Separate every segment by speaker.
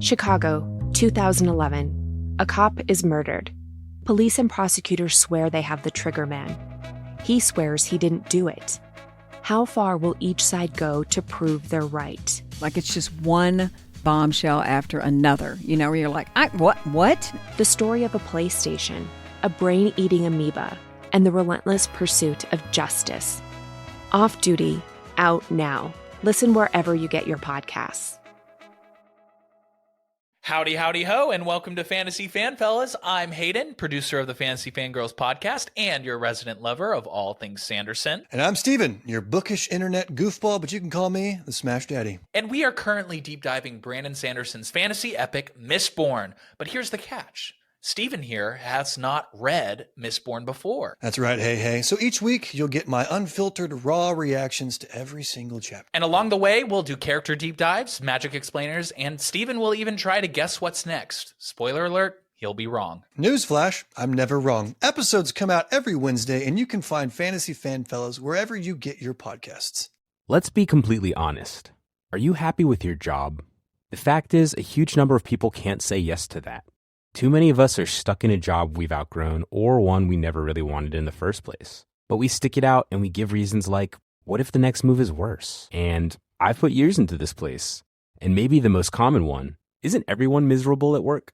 Speaker 1: Chicago, 2011. A cop is murdered. Police and prosecutors swear they have the trigger man. He swears he didn't do it. How far will each side go to prove they're right?
Speaker 2: Like it's just one bombshell after another, where you're like, what?
Speaker 1: The story of a PlayStation, a brain-eating amoeba, and the relentless pursuit of justice. Off Duty, out now. Listen wherever you get your podcasts.
Speaker 3: Howdy, howdy, ho, and welcome to Fantasy Fan Fellas. I'm Hayden, producer of the Fantasy Fangirls podcast and your resident lover of all things Sanderson.
Speaker 4: And I'm Steven, your bookish internet goofball, but you can call me the Smash Daddy.
Speaker 3: And we are currently deep diving Brandon Sanderson's fantasy epic, Mistborn. But here's the catch. Steven here has not read Mistborn before.
Speaker 4: That's right, hey. So each week, you'll get my unfiltered, raw reactions to every single chapter.
Speaker 3: And along the way, we'll do character deep dives, magic explainers, and Steven will even try to guess what's next. Spoiler alert, he'll be wrong.
Speaker 4: Newsflash, I'm never wrong. Episodes come out every Wednesday, and you can find Fantasy Fan Fellas wherever you get your podcasts.
Speaker 5: Let's be completely honest. Are you happy with your job? The fact is, a huge number of people can't say yes to that. Too many of us are stuck in a job we've outgrown or one we never really wanted in the first place. But we stick it out and we give reasons like, what if the next move is worse? And I've put years into this place. And maybe the most common one, isn't everyone miserable at work?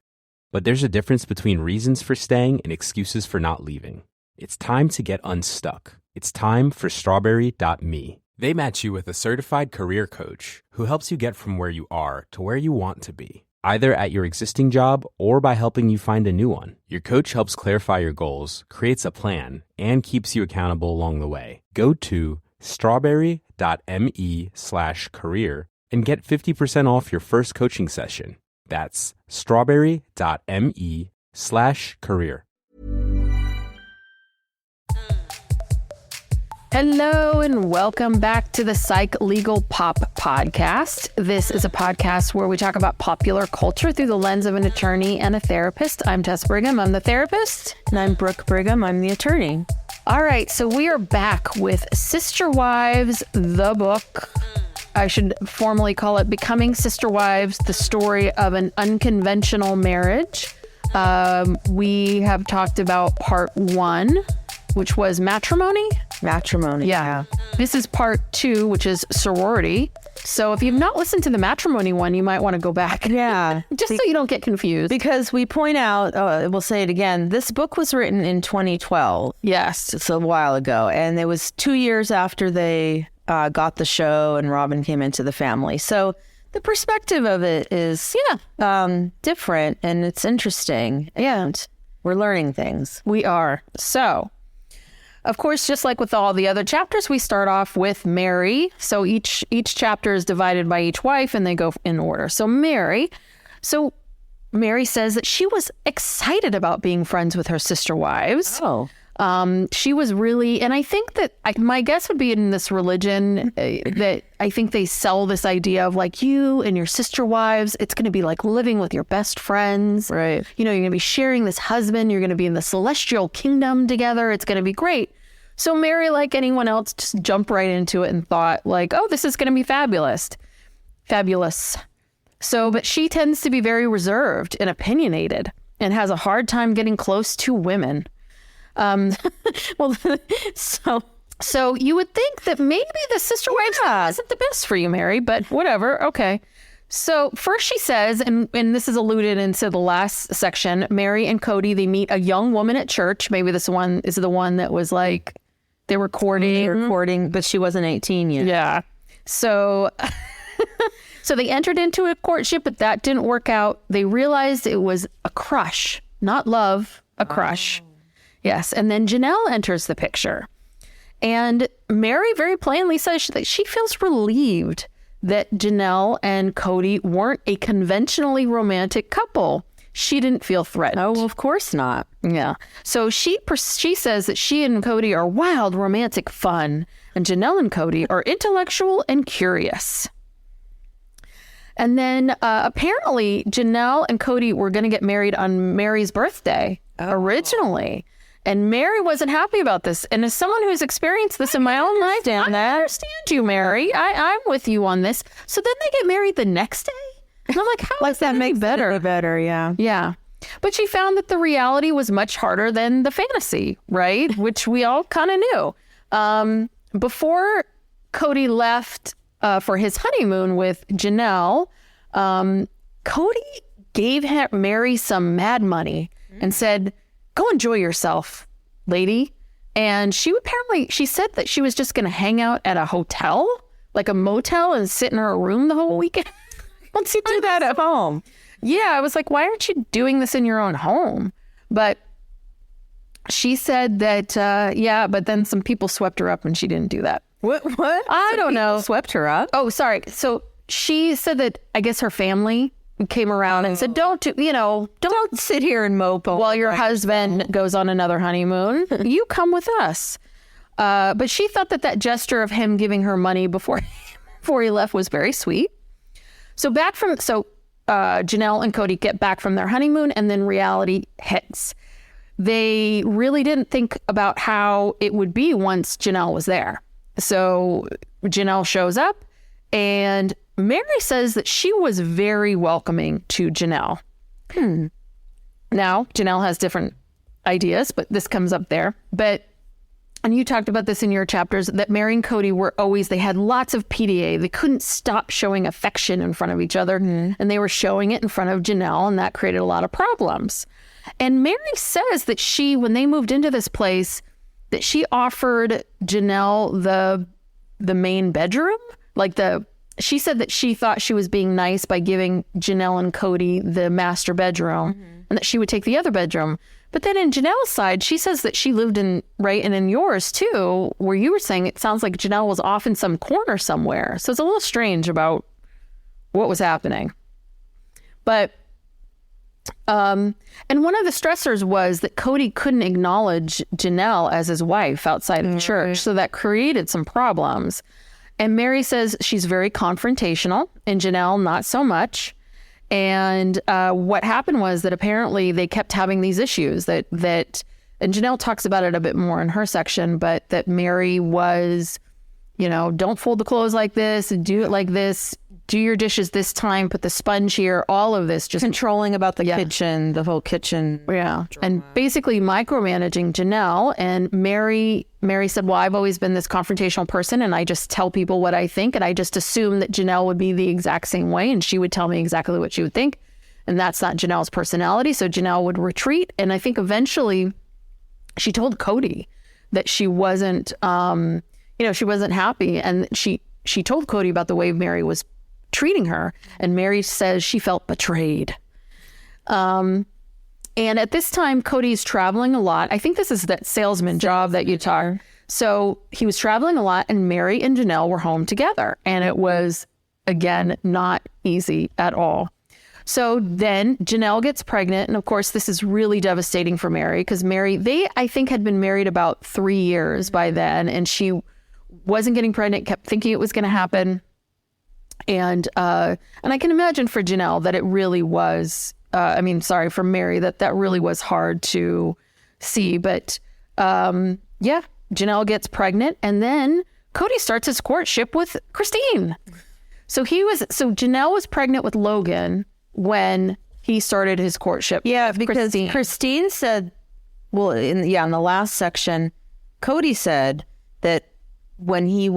Speaker 5: But there's a difference between reasons for staying and excuses for not leaving. It's time to get unstuck. It's time for Strawberry.me. They match you with a certified career coach who helps you get from where you are to where you want to be, either at your existing job or by helping you find a new one. Your coach helps clarify your goals, creates a plan, and keeps you accountable along the way. Go to strawberry.me/career and get 50% off your first coaching session. That's strawberry.me/career.
Speaker 6: Hello and welcome back to the Psych Legal Pop podcast. This is a podcast where we talk about popular culture through the lens of an attorney and a therapist. I'm Tess Brigham, I'm the therapist.
Speaker 7: And I'm Brooke Brigham, I'm the attorney.
Speaker 6: All right, so we are back with Sister Wives, the book. I should formally call it Becoming Sister Wives, the story of an unconventional marriage. We have talked about part 1, which was matrimony. Yeah. This is part 2, which is sorority. So if you've not listened to the matrimony one, you might want to go back.
Speaker 7: Yeah.
Speaker 6: Just so you don't get confused.
Speaker 7: Because we point out, we'll say it again, this book was written in 2012.
Speaker 6: Yes.
Speaker 7: It's a while ago. And it was 2 years after they got the show and Robyn came into the family. So the perspective of it is different and it's interesting. And we're learning things.
Speaker 6: We are. So, of course, just like with all the other chapters, we start off with Meri. So each chapter is divided by each wife and they go in order. So Meri says that she was excited about being friends with her sister wives.
Speaker 7: Oh.
Speaker 6: She was really, and I think that my guess would be in this religion that I think they sell this idea of like you and your sister wives, it's going to be like living with your best friends.
Speaker 7: Right.
Speaker 6: You're going to be sharing this husband. You're going to be in the celestial kingdom together. It's going to be great. So Meri, like anyone else, just jumped right into it and thought like, oh, this is going to be fabulous. So, but she tends to be very reserved and opinionated and has a hard time getting close to women. So you would think that maybe the sister wives isn't the best for you, Meri, but whatever. Okay. So first she says, and this is alluded into the last section, Meri and Kody, they meet a young woman at church. Maybe this one is the one that was like, they were courting.
Speaker 7: But she wasn't 18 yet.
Speaker 6: Yeah. So, so they entered into a courtship, but that didn't work out. They realized it was a crush, not love, a crush. Yes. And then Janelle enters the picture. And Meri very plainly says that she feels relieved that Janelle and Kody weren't a conventionally romantic couple. She didn't feel threatened.
Speaker 7: Oh, well, of course not.
Speaker 6: Yeah. So she says that she and Kody are wild, romantic fun. And Janelle and Kody are intellectual and curious. And then apparently Janelle and Kody were going to get married on Meri's birthday originally. And Meri wasn't happy about this. And as someone who's experienced this in my own life, I understand you, Meri. I'm with you on this. So then they get married the next day. And I'm like, how
Speaker 7: Like
Speaker 6: does that make
Speaker 7: makes
Speaker 6: better?
Speaker 7: it better, yeah.
Speaker 6: Yeah. But she found that the reality was much harder than the fantasy, right? Which we all kind of knew. Before Kody left for his honeymoon with Janelle, Kody gave Meri some mad money and said, go enjoy yourself, lady. And she said that she was just going to hang out at a hotel, like a motel, and sit in her room the whole weekend.
Speaker 7: Once you do that at home.
Speaker 6: Yeah, I was like, why aren't you doing this in your own home? But she said that, but then some people swept her up and she didn't do that.
Speaker 7: What?
Speaker 6: I don't know.
Speaker 7: Swept her up?
Speaker 6: Oh, sorry. So she said that, I guess her family came around and said, don't
Speaker 7: sit here and mope
Speaker 6: while your husband goes on another honeymoon. You come with us. But she thought that gesture of him giving her money before he left was very sweet. So Janelle and Kody get back from their honeymoon, and then reality hits. They really didn't think about how it would be once Janelle was there. So Janelle shows up, and Meri says that she was very welcoming to Janelle. Now, Janelle has different ideas, but this comes up there. And you talked about this in your chapters, that Meri and Kody they had lots of PDA. They couldn't stop showing affection in front of each other. And they were showing it in front of Janelle, and that created a lot of problems. And Meri says that when they moved into this place, that she offered Janelle the main bedroom. She said that she thought she was being nice by giving Janelle and Kody the master bedroom, and that she would take the other bedroom. But then in Janelle's side, she says that she lived and in yours too, where you were saying it sounds like Janelle was off in some corner somewhere. So it's a little strange about what was happening. But, and one of the stressors was that Kody couldn't acknowledge Janelle as his wife outside of church. So that created some problems. And Meri says she's very confrontational, and Janelle not so much. And what happened was that apparently they kept having these issues that and Janelle talks about it a bit more in her section, but that Meri was, don't fold the clothes like this and do it like this. Do your dishes this time, put the sponge here, all of this. Just
Speaker 7: controlling about the kitchen, the whole kitchen.
Speaker 6: Yeah. And basically micromanaging Janelle. And Meri said, well, I've always been this confrontational person, and I just tell people what I think. And I just assumed that Janelle would be the exact same way, and she would tell me exactly what she would think. And that's not Janelle's personality. So Janelle would retreat. And I think eventually she told Kody that she wasn't, she wasn't happy. And she told Kody about the way Meri was treating her, and Meri says she felt betrayed. And at this time, Cody's traveling a lot. I think this is that salesman job that you taught. So he was traveling a lot, and Meri and Janelle were home together, and it was, again, not easy at all. So then Janelle gets pregnant, and of course, this is really devastating for Meri, because I think had been married about 3 years by then, and she wasn't getting pregnant, kept thinking it was going to happen. And I can imagine for Janelle that it really was, for Meri, that really was hard to see. But Janelle gets pregnant, and then Kody starts his courtship with Christine. So Janelle was pregnant with Logan when he started his courtship.
Speaker 7: Yeah, because Christine said, in the last section, Kody said that when he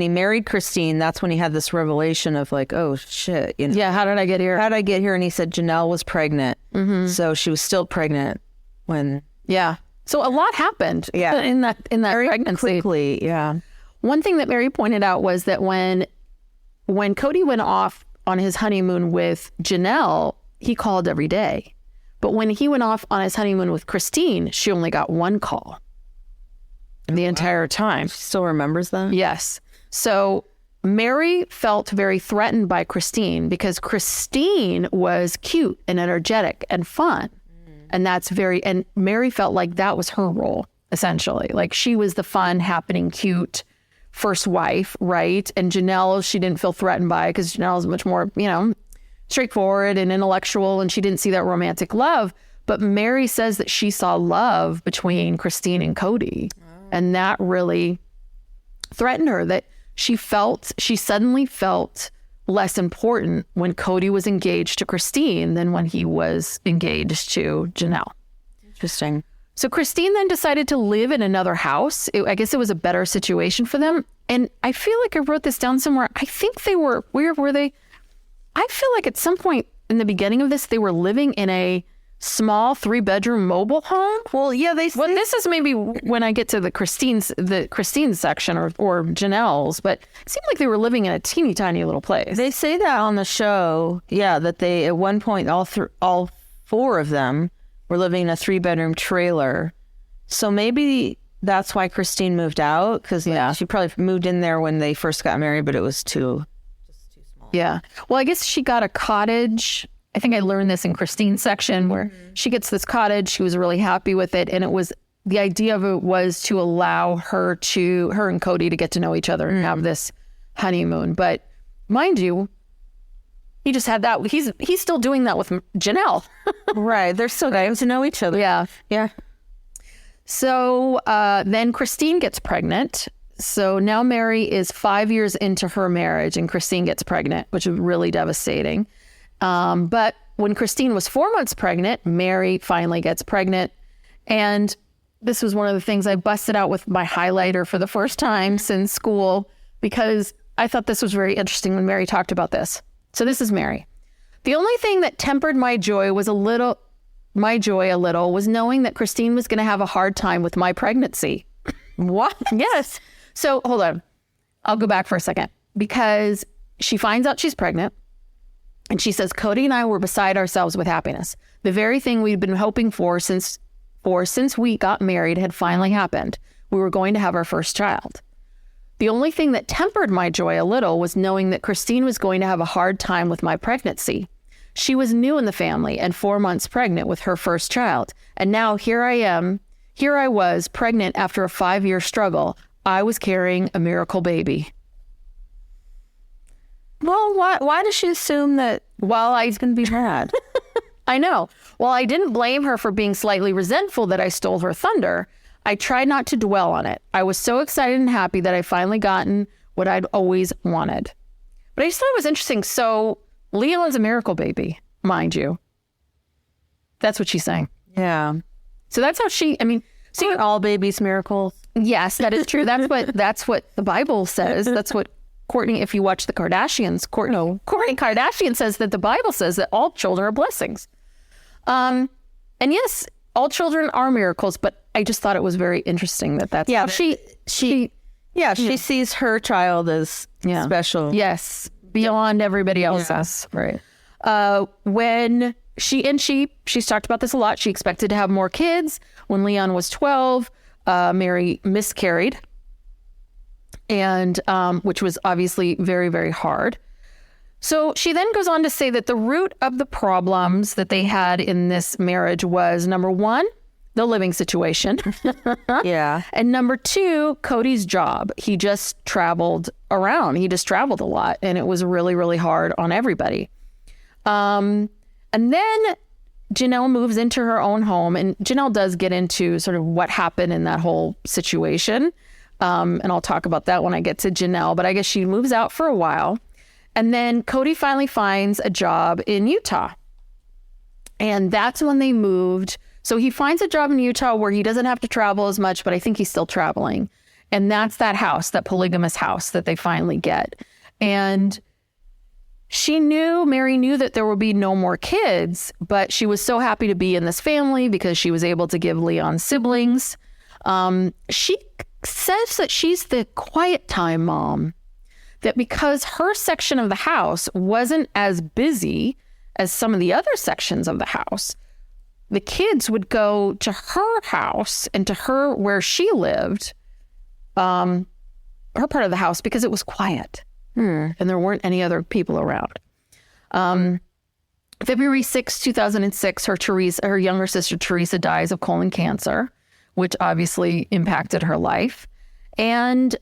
Speaker 7: married Christine, that's when he had this revelation of like, oh shit,
Speaker 6: Yeah, how did I get here?
Speaker 7: And he said Janelle was pregnant. So she was still pregnant when.
Speaker 6: Yeah. So a lot happened.
Speaker 7: Yeah.
Speaker 6: in that
Speaker 7: very
Speaker 6: pregnancy.
Speaker 7: Quickly. Yeah.
Speaker 6: One thing that Meri pointed out was that when Kody went off on his honeymoon with Janelle, he called every day. But when he went off on his honeymoon with Christine, she only got one call the entire time.
Speaker 7: She still remembers that?
Speaker 6: Yes. So Meri felt very threatened by Christine because Christine was cute and energetic and fun. And and Meri felt like that was her role, essentially. Like she was the fun, happening, cute first wife, right? And Janelle, she didn't feel threatened by because Janelle is much more, straightforward and intellectual, and she didn't see that romantic love. But Meri says that she saw love between Christine and Kody. And that really threatened her, that she suddenly felt less important when Kody was engaged to Christine than when he was engaged to Janelle.
Speaker 7: Interesting.
Speaker 6: So Christine then decided to live in another house. I guess it was a better situation for them. And I feel like I wrote this down somewhere. I think they were, where were they? I feel like at some point in the beginning of this, they were living in a small 3-bedroom mobile home.
Speaker 7: Well, yeah,
Speaker 6: Well, this is maybe when I get to the Christine section or Janelle's, but it seemed like they were living in a teeny tiny little place.
Speaker 7: They say that on the show. Yeah, that they at one point all 4 of them were living in a 3-bedroom trailer. So maybe that's why Christine moved out, because she probably moved in there when they first got married, but it was too small.
Speaker 6: Yeah. Well, I guess she got a cottage. I think I learned this in Christine's section where she gets this cottage. She was really happy with it. And it was, the idea of it was to allow her and Kody to get to know each other and have this honeymoon. But mind you, he just had that. He's still doing that with Janelle.
Speaker 7: Right. They're still getting to know each other.
Speaker 6: Yeah.
Speaker 7: Yeah.
Speaker 6: So then Christine gets pregnant. So now Meri is 5 years into her marriage and Christine gets pregnant, which is really devastating. But when Christine was 4 months pregnant, Meri finally gets pregnant. And this was one of the things I busted out with my highlighter for the first time since school, because I thought this was very interesting when Meri talked about this. So this is Meri. The only thing that tempered my joy a little was knowing that Christine was going to have a hard time with my pregnancy. What? Yes. So hold on. I'll go back for a second, because she finds out she's pregnant and she says, Kody and I were beside ourselves with happiness. The very thing we'd been hoping for since we got married had finally happened. We were going to have our first child. The only thing that tempered my joy a little was knowing that Christine was going to have a hard time with my pregnancy. She was new in the family and 4 months pregnant with her first child. And now here I was pregnant after a 5-year struggle. I was carrying a miracle baby.
Speaker 7: Well, why does she assume that he's going to be mad?
Speaker 6: I know. While I didn't blame her for being slightly resentful that I stole her thunder, I tried not to dwell on it. I was so excited and happy that I finally gotten what I'd always wanted. But I just thought it was interesting. So Leon's a miracle baby, mind you. That's what she's saying.
Speaker 7: Yeah.
Speaker 6: So that's how see,
Speaker 7: all babies miracles.
Speaker 6: Yes, that is true. That's what the Bible says. That's what Kourtney, if you watch the Kardashians, Kourtney Kardashian says that the Bible says that all children are blessings. And yes, all children are miracles, but I just thought it was very interesting that's how she
Speaker 7: sees her child as special.
Speaker 6: Yes, beyond everybody else's.
Speaker 7: Yeah. Right.
Speaker 6: When she's talked about this a lot. She expected to have more kids. When Leon was 12, Meri miscarried, and which was obviously very, very hard. So she then goes on to say that the root of the problems that they had in this marriage was, number 1, the living situation.
Speaker 7: Yeah.
Speaker 6: And number 2, Kody's job. He just traveled around. He just traveled a lot, and it was really, really hard on everybody. And then Janelle moves into her own home, and Janelle does get into sort of what happened in that whole situation. And I'll talk about that when I get to Janelle, but I guess she moves out for a while. And then Kody finally finds a job in Utah. And that's when they moved. So he finds a job in Utah where he doesn't have to travel as much, but I think he's still traveling. And that's that house, that polygamous house that they finally get. And Meri knew that there would be no more kids, but she was so happy to be in this family because she was able to give Leon siblings. She says that she's the quiet time mom, that because her section of the house wasn't as busy as some of the other sections of the house, the kids would go to her house and to her where she lived, her part of the house, because it was quiet. And there weren't any other people around. February 6, 2006, her younger sister Teresa dies of colon cancer, which obviously impacted her life. And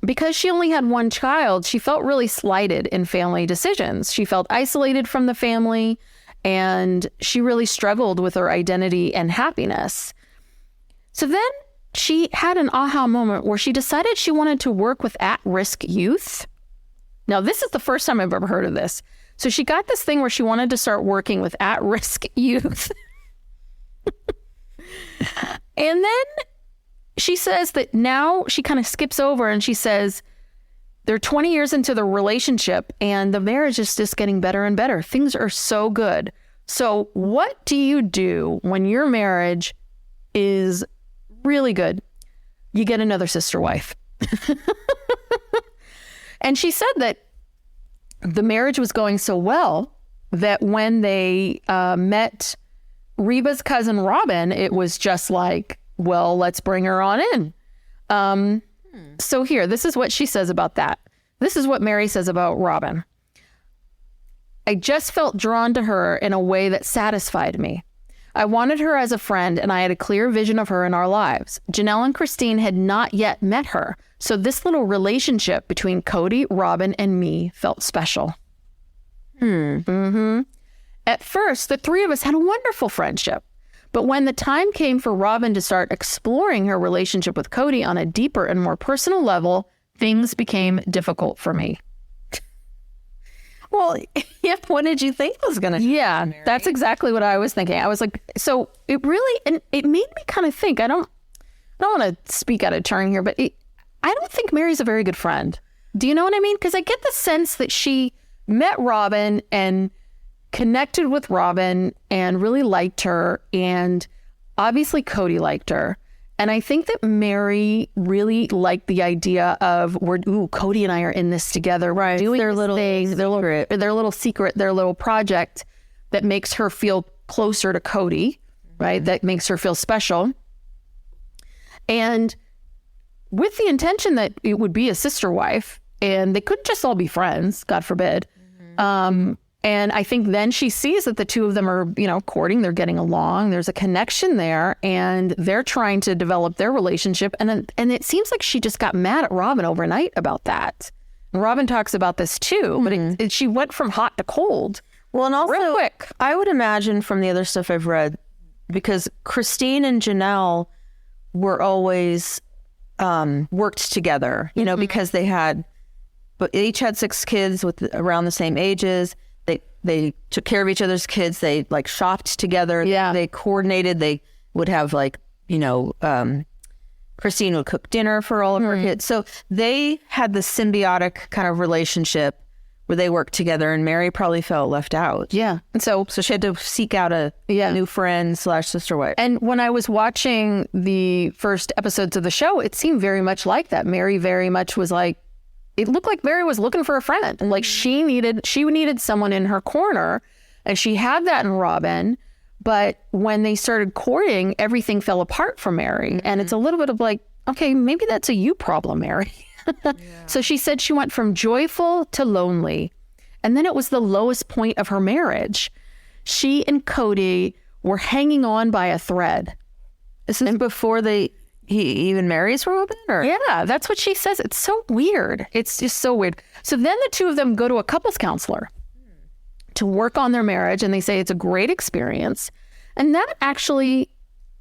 Speaker 6: because she only had one child, she felt really slighted in family decisions. She felt isolated from the family, and she really struggled with her identity and happiness. So then she had an aha moment where she decided she wanted to work with at-risk youth. Now, this is the first time I've ever heard of this. So she got this thing where she wanted to start working with at-risk youth. And then she says that now she kind of skips over and she says they're 20 years into the relationship and the marriage is just getting better and better. Things are so good. So what do you do when your marriage is really good? You get another sister wife. And she said that the marriage was going so well that when they met Reba's cousin Robyn, it was just like, well, let's bring her on in. So here, this is what she says about that. This is what Meri says about Robyn. I just felt drawn to her in a way that satisfied me. I wanted her as a friend, and I had a clear vision of her in our lives. Janelle and Christine had not yet met her, so this little relationship between Kody, Robyn, and me felt special. At first, the three of us had a wonderful friendship. But when the time came for Robyn to start exploring her relationship with Kody on a deeper and more personal level, things became difficult for me.
Speaker 7: Well, yeah, what did you think was going to happen?
Speaker 6: Yeah,
Speaker 7: Meri?
Speaker 6: that's exactly what I was thinking. I was like, so it really, and it made me kind of think, I don't want to speak out of turn here, but I don't think Meri's a very good friend. Do you know what I mean? Because I get the sense that she met Robyn and connected with Robyn and really liked her, and obviously Kody liked her. And I think that Meri really liked the idea of, Kody and I are in this together.
Speaker 7: Right.
Speaker 6: Doing
Speaker 7: their
Speaker 6: this
Speaker 7: little
Speaker 6: thing,
Speaker 7: secret.
Speaker 6: their little secret, their little project that makes her feel closer to Kody, right? That makes her feel special. And with the intention that it would be a sister wife, and they couldn't just all be friends, God forbid. And I think then she sees that the two of them are, courting, they're getting along, there's a connection there, and they're trying to develop their relationship. And it seems like she just got mad at Robyn overnight about that. And Robyn talks about this too, but she went from hot to cold.
Speaker 7: Well, and also,
Speaker 6: real quick.
Speaker 7: I would imagine from the other stuff I've read, because Christine and Janelle were always worked together, because but each had 6 kids with around the same ages. They took care of each other's kids. They shopped together.
Speaker 6: Yeah.
Speaker 7: They coordinated. They would have Christine would cook dinner for all of her kids. So they had this symbiotic kind of relationship where they worked together, and Meri probably felt left out.
Speaker 6: Yeah. And so
Speaker 7: she had to seek out a new friend / sister wife.
Speaker 6: And when I was watching the first episodes of the show, it seemed very much like that. Meri very much was like, it looked like Meri was looking for a friend. Like she needed someone in her corner, and she had that in Robyn. But when they started courting, everything fell apart for Meri. And it's a little bit of like, okay, maybe that's a you problem, Meri. So she said she went from joyful to lonely. And then it was the lowest point of her marriage. She and Kody were hanging on by a thread.
Speaker 7: This is before he even marries Robyn? Or?
Speaker 6: Yeah, that's what she says. It's so weird. It's just so weird. So then the two of them go to a couples counselor to work on their marriage, and they say it's a great experience. And that actually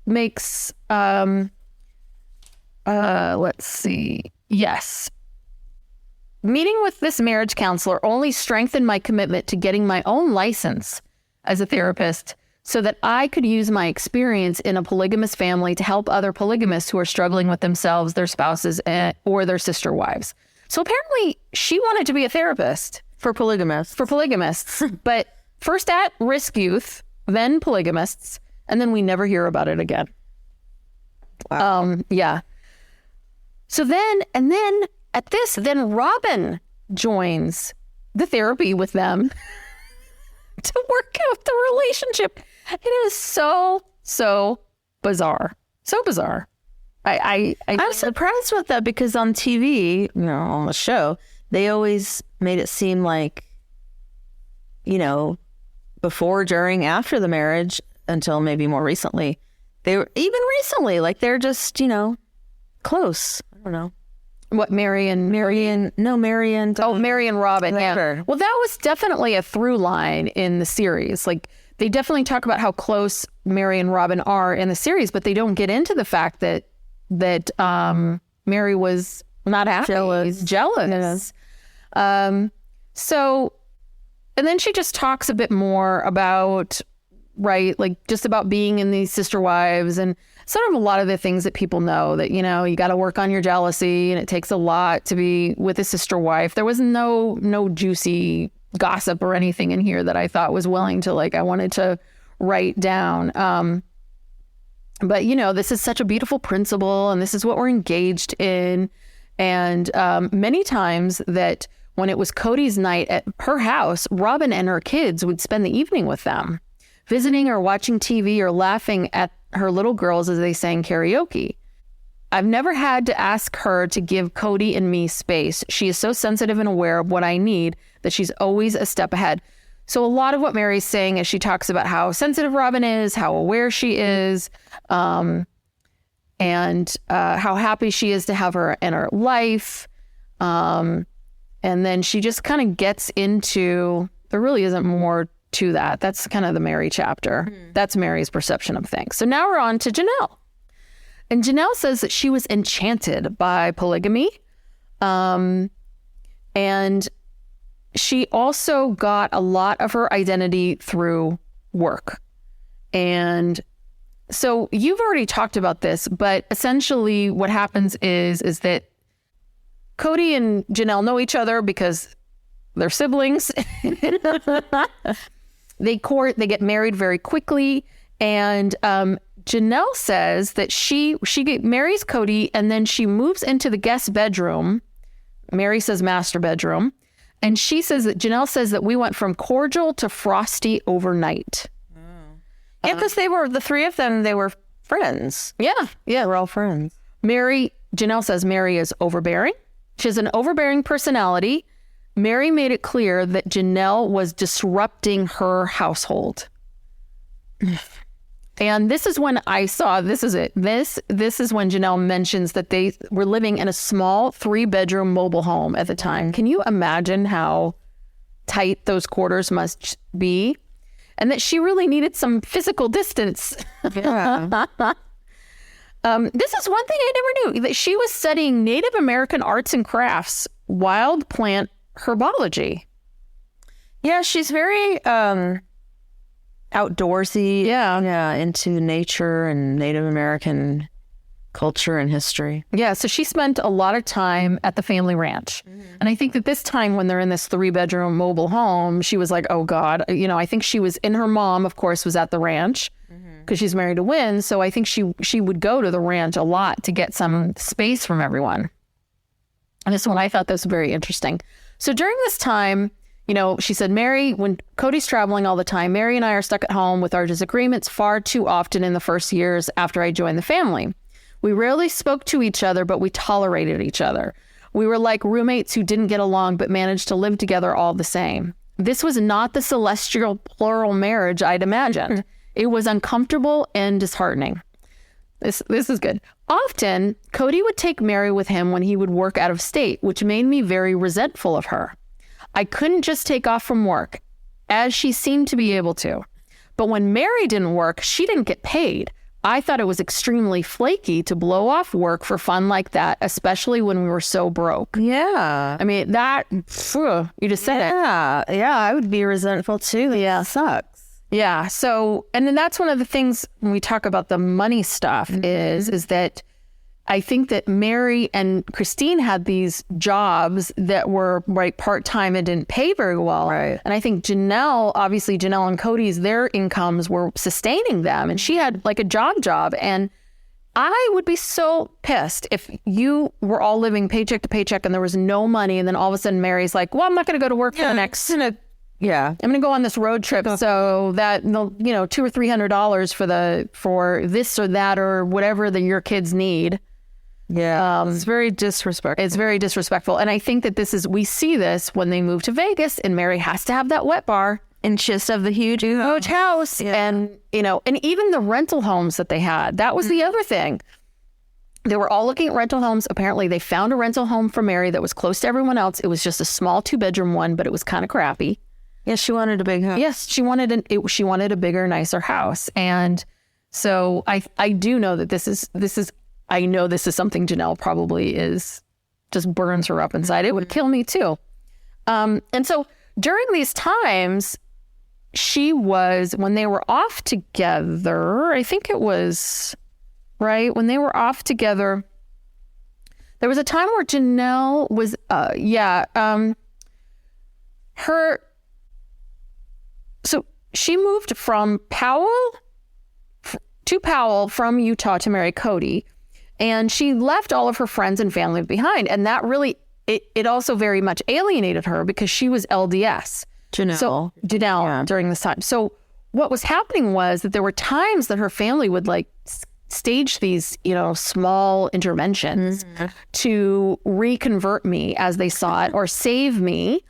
Speaker 6: makes, let's see. Yes. Meeting with this marriage counselor only strengthened my commitment to getting my own license as a therapist, so that I could use my experience in a polygamous family to help other polygamists who are struggling with themselves, their spouses, or their sister wives. So apparently she wanted to be a therapist.
Speaker 7: For polygamists.
Speaker 6: But first at-risk youth, then polygamists, and then we never hear about it again.
Speaker 7: Wow.
Speaker 6: Yeah. So then Robyn joins the therapy with them to work out the relationship. It is so bizarre. So bizarre.
Speaker 7: I'm surprised with that, because on TV, on the show, they always made it seem like, before, during, after the marriage, until maybe more recently, they're just, close. I don't know.
Speaker 6: What, Meri and
Speaker 7: Robyn.
Speaker 6: Yeah. Well, that was definitely a through line in the series. Like, they definitely talk about how close Meri and Robyn are in the series, but they don't get into the fact that Meri was not happy. Jealous. So, and then she just talks a bit more about, right, like just about being in these sister wives and sort of a lot of the things that people know that, you know, you got to work on your jealousy and it takes a lot to be with a sister wife. There was no juicy gossip or anything in here that I thought was willing to, like, I wanted to write down. But, you know, this is such a beautiful principle and this is what we're engaged in. And many times that when it was Kody's night at her house, Robyn and her kids would spend the evening with them, visiting or watching TV or laughing at her little girls as they sang karaoke. I've never had to ask her to give Kody and me space. She is so sensitive and aware of what I need that she's always a step ahead. So a lot of what Meri's saying as she talks about how sensitive Robyn is, how aware she is, and how happy she is to have her in her life. And then she just kind of gets into, there really isn't more to that. That's kind of the Meri chapter. That's Meri's perception of things. So now we're on to Janelle. And Janelle says that she was enchanted by polygamy. And she also got a lot of her identity through work. And so you've already talked about this, but essentially what happens is that Kody and Janelle know each other because they're siblings. They get married very quickly. And Janelle says that she marries Kody and then she moves into the guest bedroom. Meri says master bedroom. And she says that Janelle says that we went from cordial to frosty overnight.
Speaker 7: Yeah, because they were, the three of them, they were friends.
Speaker 6: Yeah.
Speaker 7: We're all friends.
Speaker 6: Janelle says Meri is overbearing. She has an overbearing personality. Meri made it clear that Janelle was disrupting her household. And this is when I saw, this is it. This is when Janelle mentions that they were living in a small 3-bedroom mobile home at the time. Can you imagine how tight those quarters must be? And that she really needed some physical distance.
Speaker 7: Yeah.
Speaker 6: This is one thing I never knew, that she was studying Native American arts and crafts, wild plant herbology.
Speaker 7: Yeah, she's very outdoorsy. Yeah, into nature and Native American culture and history.
Speaker 6: Yeah, so she spent a lot of time at the family ranch. And I think that this time when they're in this 3-bedroom mobile home, she was like, oh God, you know, I think she was her mom, of course, was at the ranch because she's married to Wynn. So I think she would go to the ranch a lot to get some space from everyone. And this one, I thought this was very interesting. So during this time, you know, she said, Meri, when Kody's traveling all the time, Meri and I are stuck at home with our disagreements far too often in the first years after I joined the family. We rarely spoke to each other, but we tolerated each other. We were like roommates who didn't get along, but managed to live together all the same. This was not the celestial plural marriage I'd imagined. It was uncomfortable and disheartening. This is good. Often, Kody would take Meri with him when he would work out of state, which made me very resentful of her. I couldn't just take off from work, as she seemed to be able to. But when Meri didn't work, she didn't get paid. I thought it was extremely flaky to blow off work for fun like that, especially when we were so broke.
Speaker 7: Yeah.
Speaker 6: I mean, that, you just said it.
Speaker 7: Yeah, I would be resentful too. Yeah, sucks.
Speaker 6: Yeah. So, and then that's one of the things when we talk about the money stuff is that I think that Meri and Christine had these jobs that were part-time and didn't pay very well.
Speaker 7: Right.
Speaker 6: And I think Janelle and Kody's, their incomes were sustaining them. And she had like a job. And I would be so pissed if you were all living paycheck to paycheck and there was no money. And then all of a sudden Meri's like, well, I'm not going to go to work for the next... I'm going to go on this road trip so that, you know, $200 or $300 for this or that or whatever that your kids need.
Speaker 7: Yeah, it's very disrespectful.
Speaker 6: It's very disrespectful. And I think that we see this when they move to Vegas and Meri has to have that wet bar
Speaker 7: and just of the huge
Speaker 6: house. Yeah. And, you know, and even the rental homes that they had, that was the other thing. They were all looking at rental homes. Apparently they found a rental home for Meri that was close to everyone else. It was just a small 2-bedroom one, but it was kind of crappy.
Speaker 7: Yes, she wanted a big house.
Speaker 6: Yes, she wanted a bigger, nicer house. And so I do know that this is I know this is something Janelle probably just burns her up inside. It would kill me too. And so during these times, when they were off together, I think it was, right? When they were off together, there was a time where Janelle was, so she moved from Powell from Utah to marry Kody. And she left all of her friends and family behind. And that really, it also very much alienated her because she was LDS. Janelle during this time. So what was happening was that there were times that her family would like stage these, small interventions to reconvert me as they saw it or save me.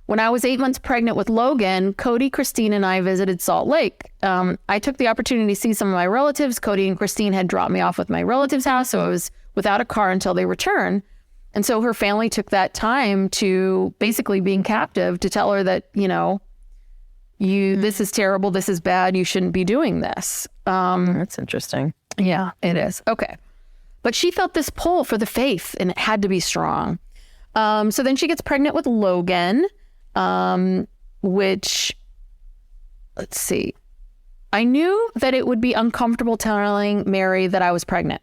Speaker 6: When I was 8 months pregnant with Logan, Kody, Christine, and I visited Salt Lake. I took the opportunity to see some of my relatives. Kody and Christine had dropped me off with my relative's house, so I was without a car until they returned. And so her family took that time to basically being captive to tell her that, this is terrible, this is bad, you shouldn't be doing this.
Speaker 7: That's interesting.
Speaker 6: Yeah, it is. Okay. But she felt this pull for the faith and it had to be strong. So then she gets pregnant with Logan, which, let's see. I knew that it would be uncomfortable telling Meri that I was pregnant.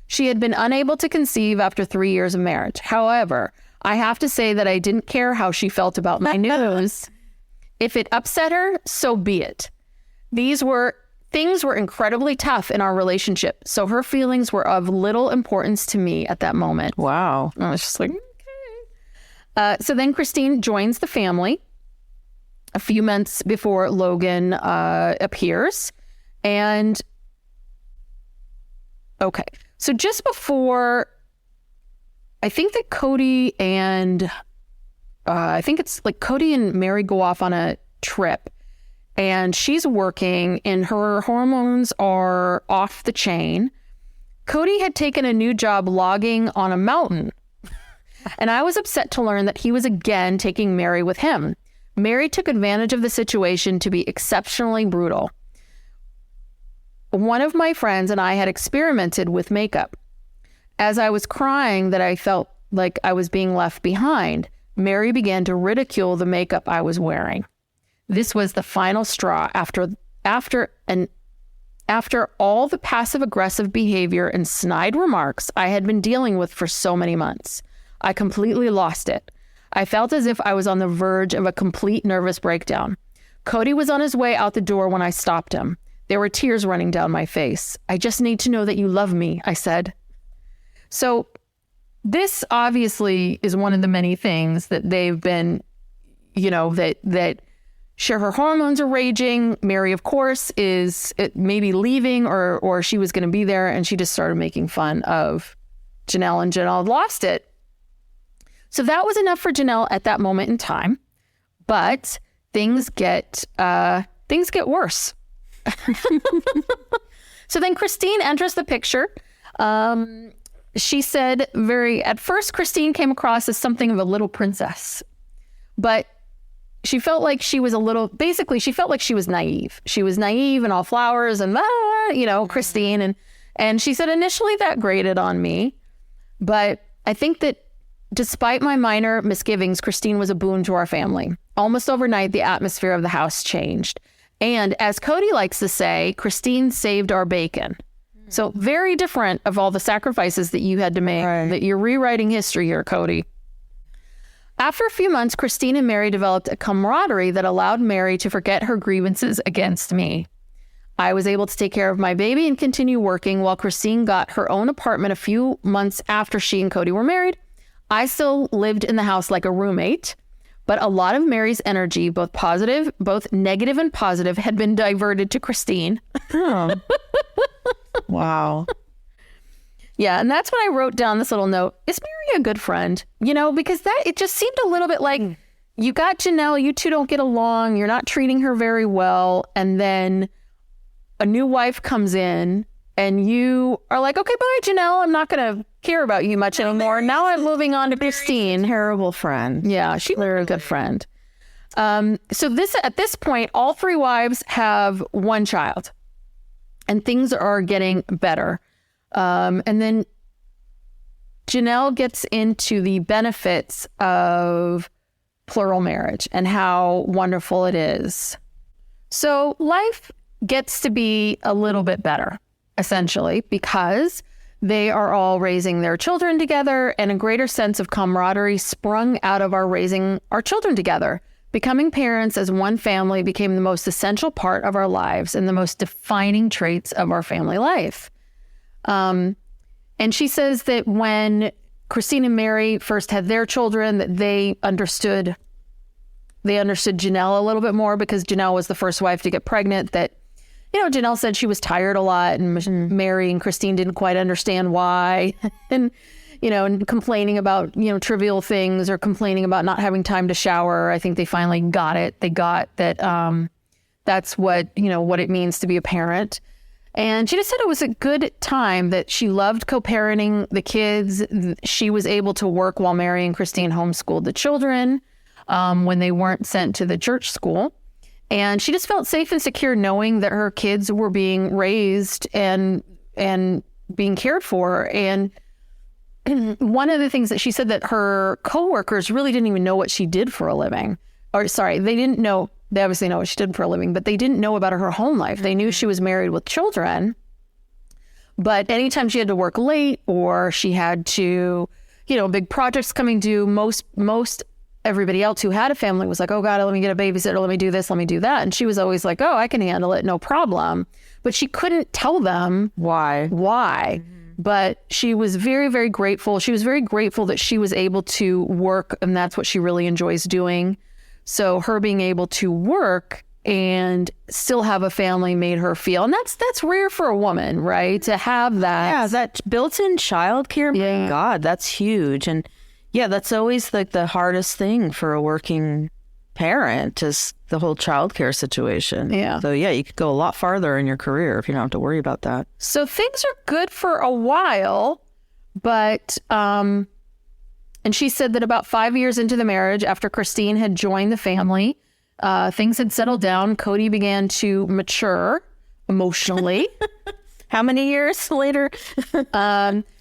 Speaker 6: She had been unable to conceive after 3 years of marriage. However, I have to say that I didn't care how she felt about my news. If it upset her, so be it. Things were incredibly tough in our relationship, so her feelings were of little importance to me at that moment.
Speaker 7: Wow.
Speaker 6: I was just like, okay. So then Christine joins the family a few months before Logan appears. And okay. So just before, I think that Kody and Kody and Meri go off on a trip and she's working and her hormones are off the chain. Kody had taken a new job logging on a mountain. And I was upset to learn that he was again taking Meri with him. Meri took advantage of the situation to be exceptionally brutal. One of my friends and I had experimented with makeup. As I was crying that I felt like I was being left behind, Meri began to ridicule the makeup I was wearing. This was the final straw after all the passive-aggressive behavior and snide remarks I had been dealing with for so many months. I completely lost it. I felt as if I was on the verge of a complete nervous breakdown. Kody was on his way out the door when I stopped him. There were tears running down my face. I just need to know that you love me, I said. So this obviously is one of the many things that they've been, that sure, her hormones are raging. Meri, of course, is maybe leaving or she was going to be there and she just started making fun of Janelle and Janelle lost it. So that was enough for Janelle at that moment in time. But things get worse. So then Christine enters the picture. She said at first Christine came across as something of a little princess, but she felt like she was she felt like she was naive. She was naive and all flowers and, Christine. And she said initially that grated on me, but I think that despite my minor misgivings, Christine was a boon to our family. Almost overnight, the atmosphere of the house changed. And as Kody likes to say, Christine saved our bacon. So very different of all the sacrifices that you had to make, right. That you're rewriting history here, Kody. After a few months, Christine and Meri developed a camaraderie that allowed Meri to forget her grievances against me. I was able to take care of my baby and continue working while Christine got her own apartment a few months after she and Kody were married. I still lived in the house like a roommate, but a lot of Meri's energy, both negative and positive, had been diverted to Christine.
Speaker 7: Oh. Wow.
Speaker 6: Yeah, and that's when I wrote down this little note. Is Meri a good friend? Because it just seemed a little bit like you got Janelle, you two don't get along, you're not treating her very well, and then a new wife comes in and you are like, okay, bye, Janelle, I'm not going to care about you much anymore. Now I'm moving on to Christine.
Speaker 7: Terrible friend.
Speaker 6: Yeah, she's a good friend. So at this point, all three wives have one child and things are getting better. And then Janelle gets into the benefits of plural marriage and how wonderful it is. So life gets to be a little bit better, essentially, because they are all raising their children together, and a greater sense of camaraderie sprung out of our raising our children together. Becoming parents as one family became the most essential part of our lives and the most defining traits of our family life. And she says that when Christine and Meri first had their children, that they understood Janelle a little bit more, because Janelle was the first wife to get pregnant. That, Janelle said she was tired a lot, and Meri and Christine didn't quite understand why. and complaining about, trivial things, or complaining about not having time to shower. I think they finally got it. They got that that's what it means to be a parent. And she just said it was a good time, that she loved co-parenting the kids. She was able to work while Meri and Christine homeschooled the children when they weren't sent to the church school. And she just felt safe and secure knowing that her kids were being raised and being cared for. And one of the things that she said, that her coworkers really didn't even know what she did for a living. Or sorry, they didn't know. They obviously know what she did for a living, but they didn't know about her home life. They knew she was married with children, but anytime she had to work late, or she had to, big projects coming due, most everybody else who had a family was like, oh God, let me get a babysitter, let me do this, let me do that. And she was always like, oh, I can handle it, no problem. But she couldn't tell them why. But she was very, very grateful. She was very grateful that she was able to work, and that's what she really enjoys doing. So her being able to work and still have a family made her feel, and that's rare for a woman, right? To have that.
Speaker 7: Yeah, that built-in childcare.
Speaker 6: Yeah.
Speaker 7: My God, that's huge. And yeah, that's always like the hardest thing for a working parent, is the whole childcare situation.
Speaker 6: Yeah.
Speaker 7: So yeah, you could go a lot farther in your career if you don't have to worry about that.
Speaker 6: So things are good for a while, but and she said that about 5 years into the marriage, after Christine had joined the family, things had settled down. Kody began to mature emotionally.
Speaker 7: How many years later?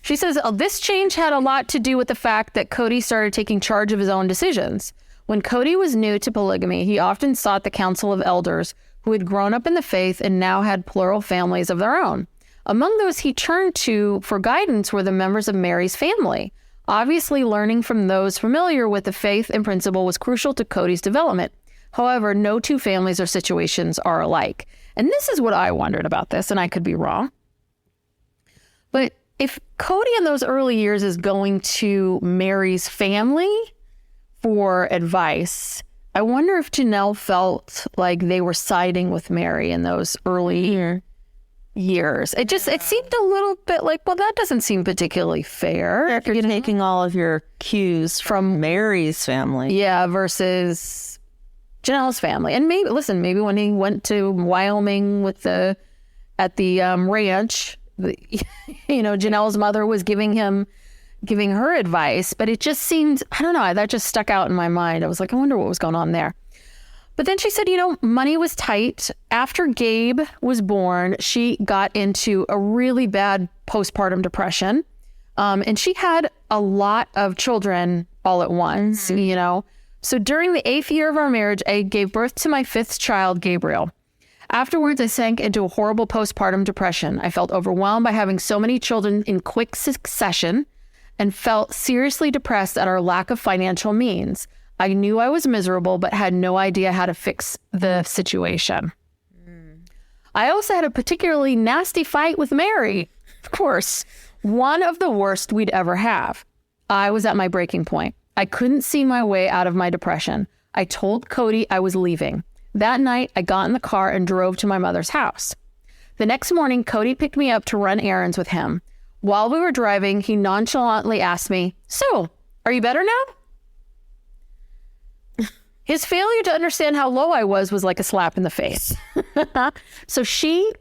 Speaker 6: She says this change had a lot to do with the fact that Kody started taking charge of his own decisions. When Kody was new to polygamy, he often sought the counsel of elders who had grown up in the faith and now had plural families of their own. Among those he turned to for guidance were the members of Meri's family. Obviously, learning from those familiar with the faith and principle was crucial to Kody's development. However, no two families or situations are alike. And this is what I wondered about this, and I could be wrong. But if Kody in those early years is going to Meri's family for advice, I wonder if Janelle felt like they were siding with Meri in those early years. It seemed a little bit like, well, that doesn't seem particularly fair.
Speaker 7: If you're taking all of your cues from Meri's family.
Speaker 6: Yeah, versus Janelle's family. And maybe when he went to Wyoming at the ranch, Janelle's mother was giving her advice, but it just seemed, I don't know, that just stuck out in my mind. I was like, I wonder what was going on there. But then she said, money was tight. After Gabe was born, she got into a really bad postpartum depression. And she had a lot of children all at once, So during the 8th year of our marriage, I gave birth to my 5th child, Gabriel. Afterwards, I sank into a horrible postpartum depression. I felt overwhelmed by having so many children in quick succession and felt seriously depressed at our lack of financial means. I knew I was miserable, but had no idea how to fix the situation. I also had a particularly nasty fight with Meri, of course, one of the worst we'd ever have. I was at my breaking point. I couldn't see my way out of my depression. I told Kody I was leaving. That night, I got in the car and drove to my mother's house. The next morning, Kody picked me up to run errands with him. While we were driving, he nonchalantly asked me, "So, are you better now?" His failure to understand how low I was like a slap in the face. So she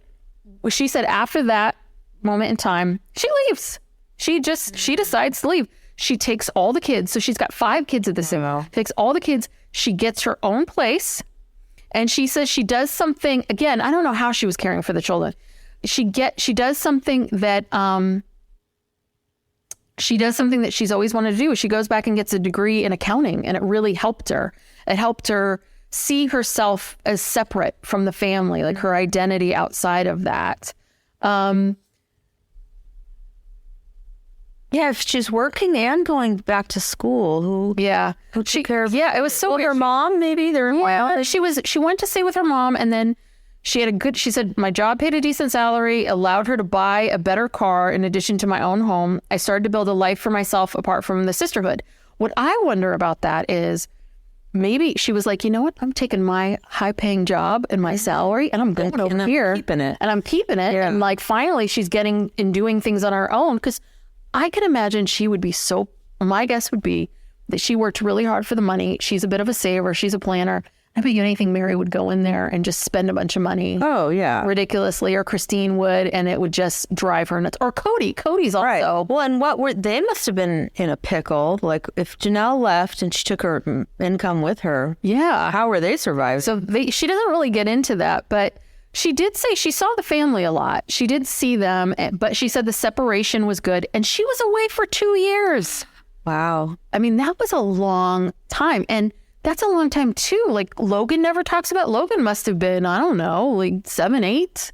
Speaker 6: said after that moment in time, she leaves. She decides to leave. She takes all the kids. So she's got 5 kids at this time. Takes all the kids. She gets her own place. And she says she does something, again, I don't know how she was caring for the children. She does something that she's always wanted to do. She goes back and gets a degree in accounting, and it really helped her. It helped her see herself as separate from the family, like her identity outside of that.
Speaker 7: Yeah, if she's working and going back to school, who took care of?
Speaker 6: Yeah, it was so
Speaker 7: her mom, maybe.
Speaker 6: She went to stay with her mom, and then she said, my job paid a decent salary, allowed her to buy a better car in addition to my own home. I started to build a life for myself apart from the sisterhood. What I wonder about that is maybe she was like, you know what? I'm taking my high-paying job and my salary, and I'm going over here.
Speaker 7: Keeping it.
Speaker 6: And I'm keeping it. Yeah. And like, finally, she's getting and doing things on her own. Because I can imagine she would be my guess would be that she worked really hard for the money. She's a bit of a saver. She's a planner. I bet you anything Meri would go in there and just spend a bunch of money.
Speaker 7: Oh, yeah.
Speaker 6: Ridiculously. Or Christine would, and it would just drive her nuts. Or Kody. Kody's also.
Speaker 7: Right. Well, and they must have been in a pickle. Like, if Janelle left and she took her income with her.
Speaker 6: Yeah.
Speaker 7: How were they surviving?
Speaker 6: So she doesn't really get into that, but she did say she saw the family a lot. She did see them, but she said the separation was good. And she was away for 2 years.
Speaker 7: Wow.
Speaker 6: I mean, that was a long time. And that's a long time too. Like, Logan never talks about. Logan must have been, I don't know, like 7, 8,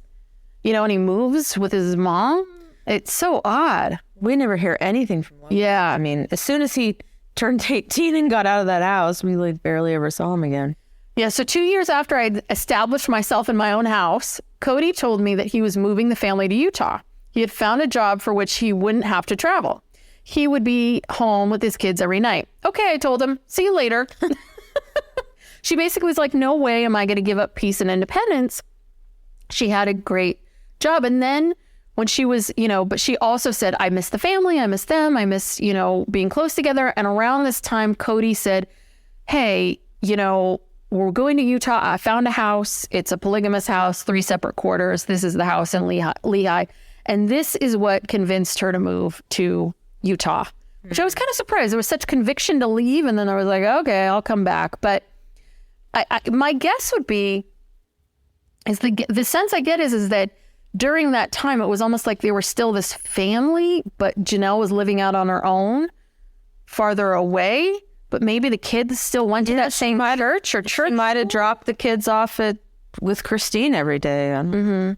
Speaker 6: and he moves with his mom. It's so odd.
Speaker 7: We never hear anything from Logan.
Speaker 6: Yeah.
Speaker 7: I mean, as soon as he turned 18 and got out of that house, we like barely ever saw him again.
Speaker 6: Yeah. So 2 years after I'd established myself in my own house, Kody told me that he was moving the family to Utah. He had found a job for which he wouldn't have to travel. He would be home with his kids every night. Okay, I told him, see you later. She basically was like, no way am I going to give up peace and independence. She had a great job. And then when she was, but she also said, I miss the family. I miss them. I miss, being close together. And around this time, Kody said, hey, we're going to Utah. I found a house. It's a polygamous house, 3 separate quarters. This is the house in Lehigh. And this is what convinced her to move to Utah, which I was kind of surprised. There was such conviction to leave. And then I was like, okay, I'll come back. But my guess would be, is the sense I get is that during that time, it was almost like they were still this family, but Janelle was living out on her own, farther away. But maybe the kids still went to that same church or church.
Speaker 7: She might have dropped the kids off with Christine every day to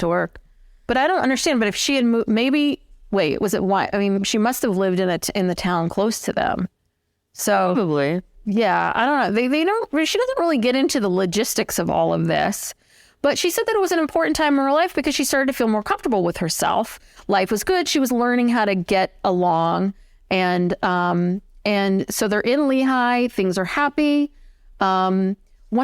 Speaker 7: work.
Speaker 6: But I don't understand. But if she had moved, was it why? I mean, she must have lived in the town close to them. So
Speaker 7: probably. Yeah,
Speaker 6: I don't know. She doesn't really get into the logistics of all of this. But she said that it was an important time in her life because she started to feel more comfortable with herself. Life was good. She was learning how to get along. And so they're in Lehigh. Things are happy. One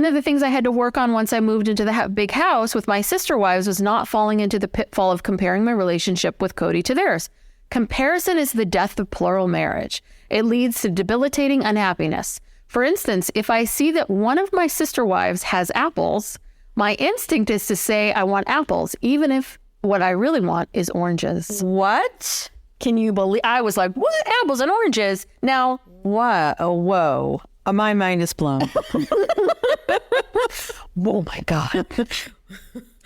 Speaker 6: of the things I had to work on once I moved into the big house with my sister wives was not falling into the pitfall of comparing my relationship with Kody to theirs. Comparison is the death of plural marriage. It leads to debilitating unhappiness. For instance, if I see that one of my sister wives has apples, my instinct is to say I want apples, even if what I really want is oranges.
Speaker 7: What?
Speaker 6: Can you believe? I was like, what? Apples and oranges? Now,
Speaker 7: what? Oh, whoa. My mind is blown.
Speaker 6: Oh my God.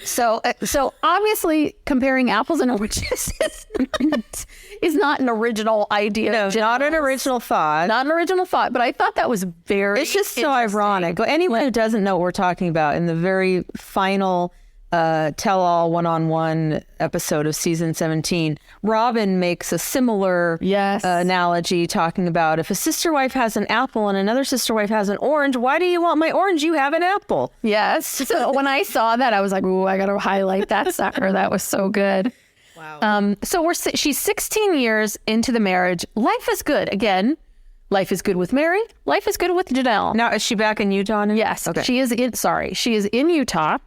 Speaker 6: So obviously comparing apples and oranges is not an original idea.
Speaker 7: No, not an original thought.
Speaker 6: Not an original thought, but I thought that was
Speaker 7: It's just so ironic. Anyone who doesn't know what we're talking about, in the very final tell-all one-on-one episode of season 17, Robyn makes a similar analogy, talking about if a sister wife has an apple and another sister wife has an orange, why do you want my orange? You have an apple.
Speaker 6: Yes. So when I saw that, I was like, ooh, I got to highlight that sucker. That was so good. Wow. So she's 16 years into the marriage. Life is good. Again, life is good with Meri. Life is good with Janelle.
Speaker 7: Now, is she back in Utah now?
Speaker 6: Yes. Okay. She is in Utah.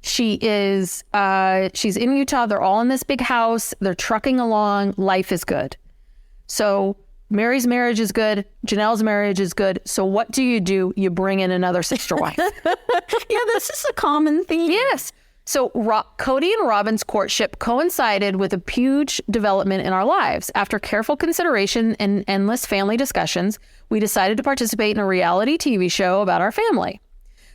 Speaker 6: She's in Utah. They're all in this big house. They're trucking along. Life is good. So Meri's marriage is good. Janelle's marriage is good. So what do? You bring in another sister wife.
Speaker 7: Yeah, this is a common theme.
Speaker 6: Yes. So Kody and Robyn's courtship coincided with a huge development in our lives. After careful consideration and endless family discussions, we decided to participate in a reality TV show about our family.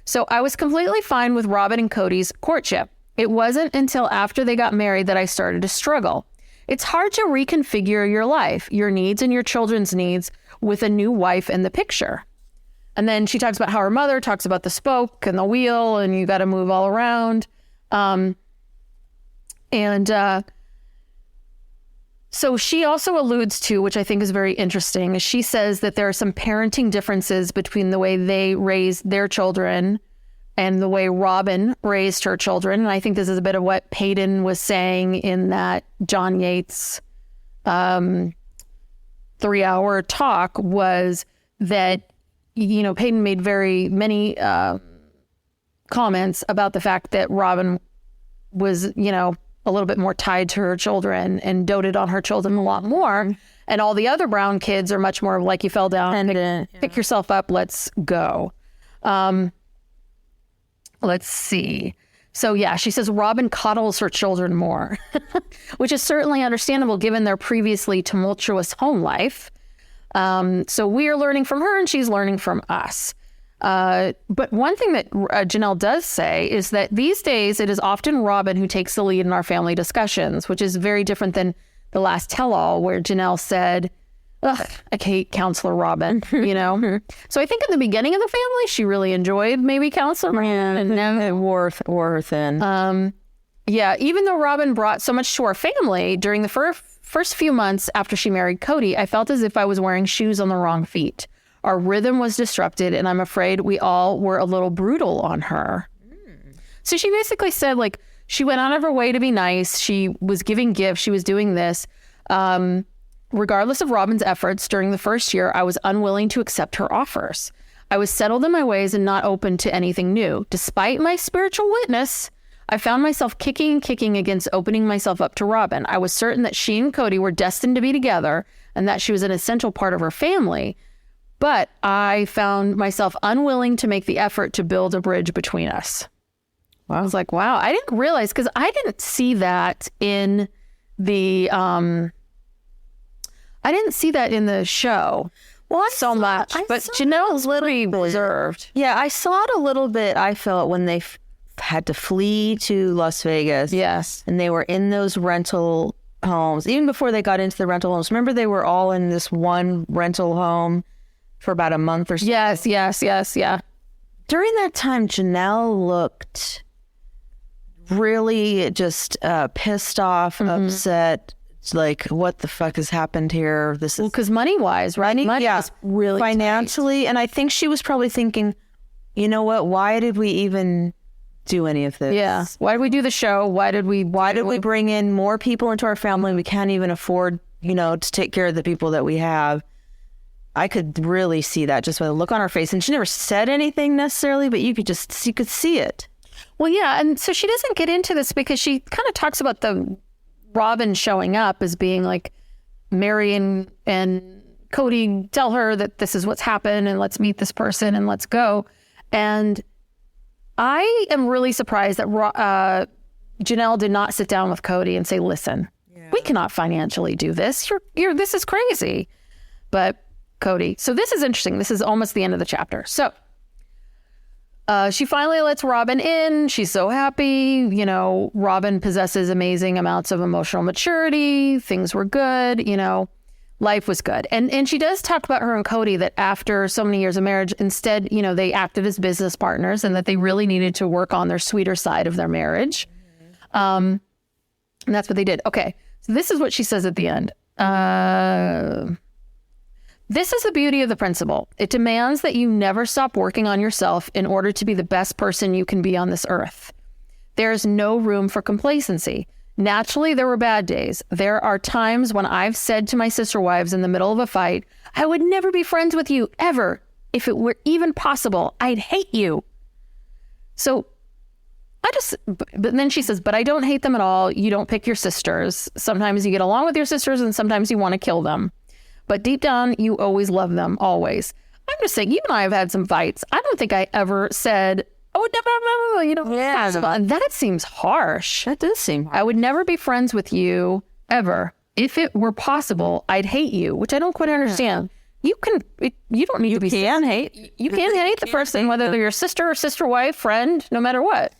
Speaker 6: So I was completely fine with Robyn and Kody's courtship. It wasn't until after they got married that I started to struggle. It's hard to reconfigure your life, your needs and your children's needs with a new wife in the picture. And then she talks about how her mother talks about the spoke and the wheel and you got to move all around. So she also alludes to, which I think is very interesting, is she says that there are some parenting differences between the way they raised their children and the way Robyn raised her children. And I think this is a bit of what Peyton was saying in that John Yates 3-hour talk, was that, you know, Peyton made very many comments about the fact that Robyn was, you know, a little bit more tied to her children and doted on her children a lot more. And all the other Brown kids are much more like, you fell down, pick yourself up, let's go. Let's see. So yeah, she says Robyn coddles her children more, which is certainly understandable given their previously tumultuous home life. So we are learning from her and she's learning from us. But one thing that Janelle does say is that these days it is often Robyn who takes the lead in our family discussions, which is very different than the last tell-all where Janelle said, ugh, I hate Counselor Robyn, you know? So I think in the beginning of the family, she really enjoyed maybe Counselor Robyn.
Speaker 7: And now it wore her thin.
Speaker 6: Yeah, even though Robyn brought so much to our family during the first few months after she married Kody, I felt as if I was wearing shoes on the wrong feet. Our rhythm was disrupted, and I'm afraid we all were a little brutal on her. So she basically said, like, she went out of her way to be nice. She was giving gifts. She was doing this. Regardless of Robyn's efforts during the first year, I was unwilling to accept her offers. I was settled in my ways and not open to anything new. Despite my spiritual witness, I found myself kicking against opening myself up to Robyn. I was certain that she and Kody were destined to be together and that she was an essential part of her family. But I found myself unwilling to make the effort to build a bridge between us. Wow. I was like, wow, I didn't realize, because I didn't see that in the show. Well, so much, but Janelle's literally reserved.
Speaker 7: Yeah, I saw it a little bit, I felt, when they had to flee to Las Vegas.
Speaker 6: Yes.
Speaker 7: And they were in those rental homes. Even before they got into the rental homes, remember they were all in this one rental home for about a month or so?
Speaker 6: Yes, yeah.
Speaker 7: During that time, Janelle looked really just pissed off, upset. It's like, what the fuck has happened here? This is... Well,
Speaker 6: because money-wise, right? Money was really
Speaker 7: financially tight. And I think she was probably thinking, you know what? Why did we even do any of this?
Speaker 6: Yeah. Why did we do the show? Why did we
Speaker 7: bring in more people into our family? We can't even afford, you know, to take care of the people that we have. I could really see that just by the look on her face. And she never said anything necessarily, but you could see it.
Speaker 6: Well, yeah. And so she doesn't get into this because she kind of talks about the Robyn showing up as being like, Meri and Kody tell her that this is what's happened and let's meet this person and let's go. And I am really surprised that Janelle did not sit down with Kody and say, listen, we cannot financially do this. This is crazy. But Kody. So this is interesting. This is almost the end of the chapter. So she finally lets Robyn in. She's so happy. You know, Robyn possesses amazing amounts of emotional maturity. Things were good. You know, life was good. And she does talk about her and Kody that after so many years of marriage, instead, you know, they acted as business partners and that they really needed to work on their sweeter side of their marriage. And that's what they did. Okay. So this is what she says at the end. This is the beauty of the principle. It demands that you never stop working on yourself in order to be the best person you can be on this earth. There is no room for complacency. Naturally, there were bad days. There are times when I've said to my sister wives in the middle of a fight, I would never be friends with you, ever. If it were even possible, I'd hate you. So but then she says, but I don't hate them at all. You don't pick your sisters. Sometimes you get along with your sisters and sometimes you want to kill them. But deep down, you always love them, always. I'm just saying, you and I have had some fights. I don't think I ever said, oh, no, you know, that seems harsh.
Speaker 7: That does seem harsh.
Speaker 6: I would never be friends with you, ever. If it were possible, I'd hate you, which I don't quite understand. You don't need to be... You can hate the person, whether they're your sister or sister wife, friend, no matter what.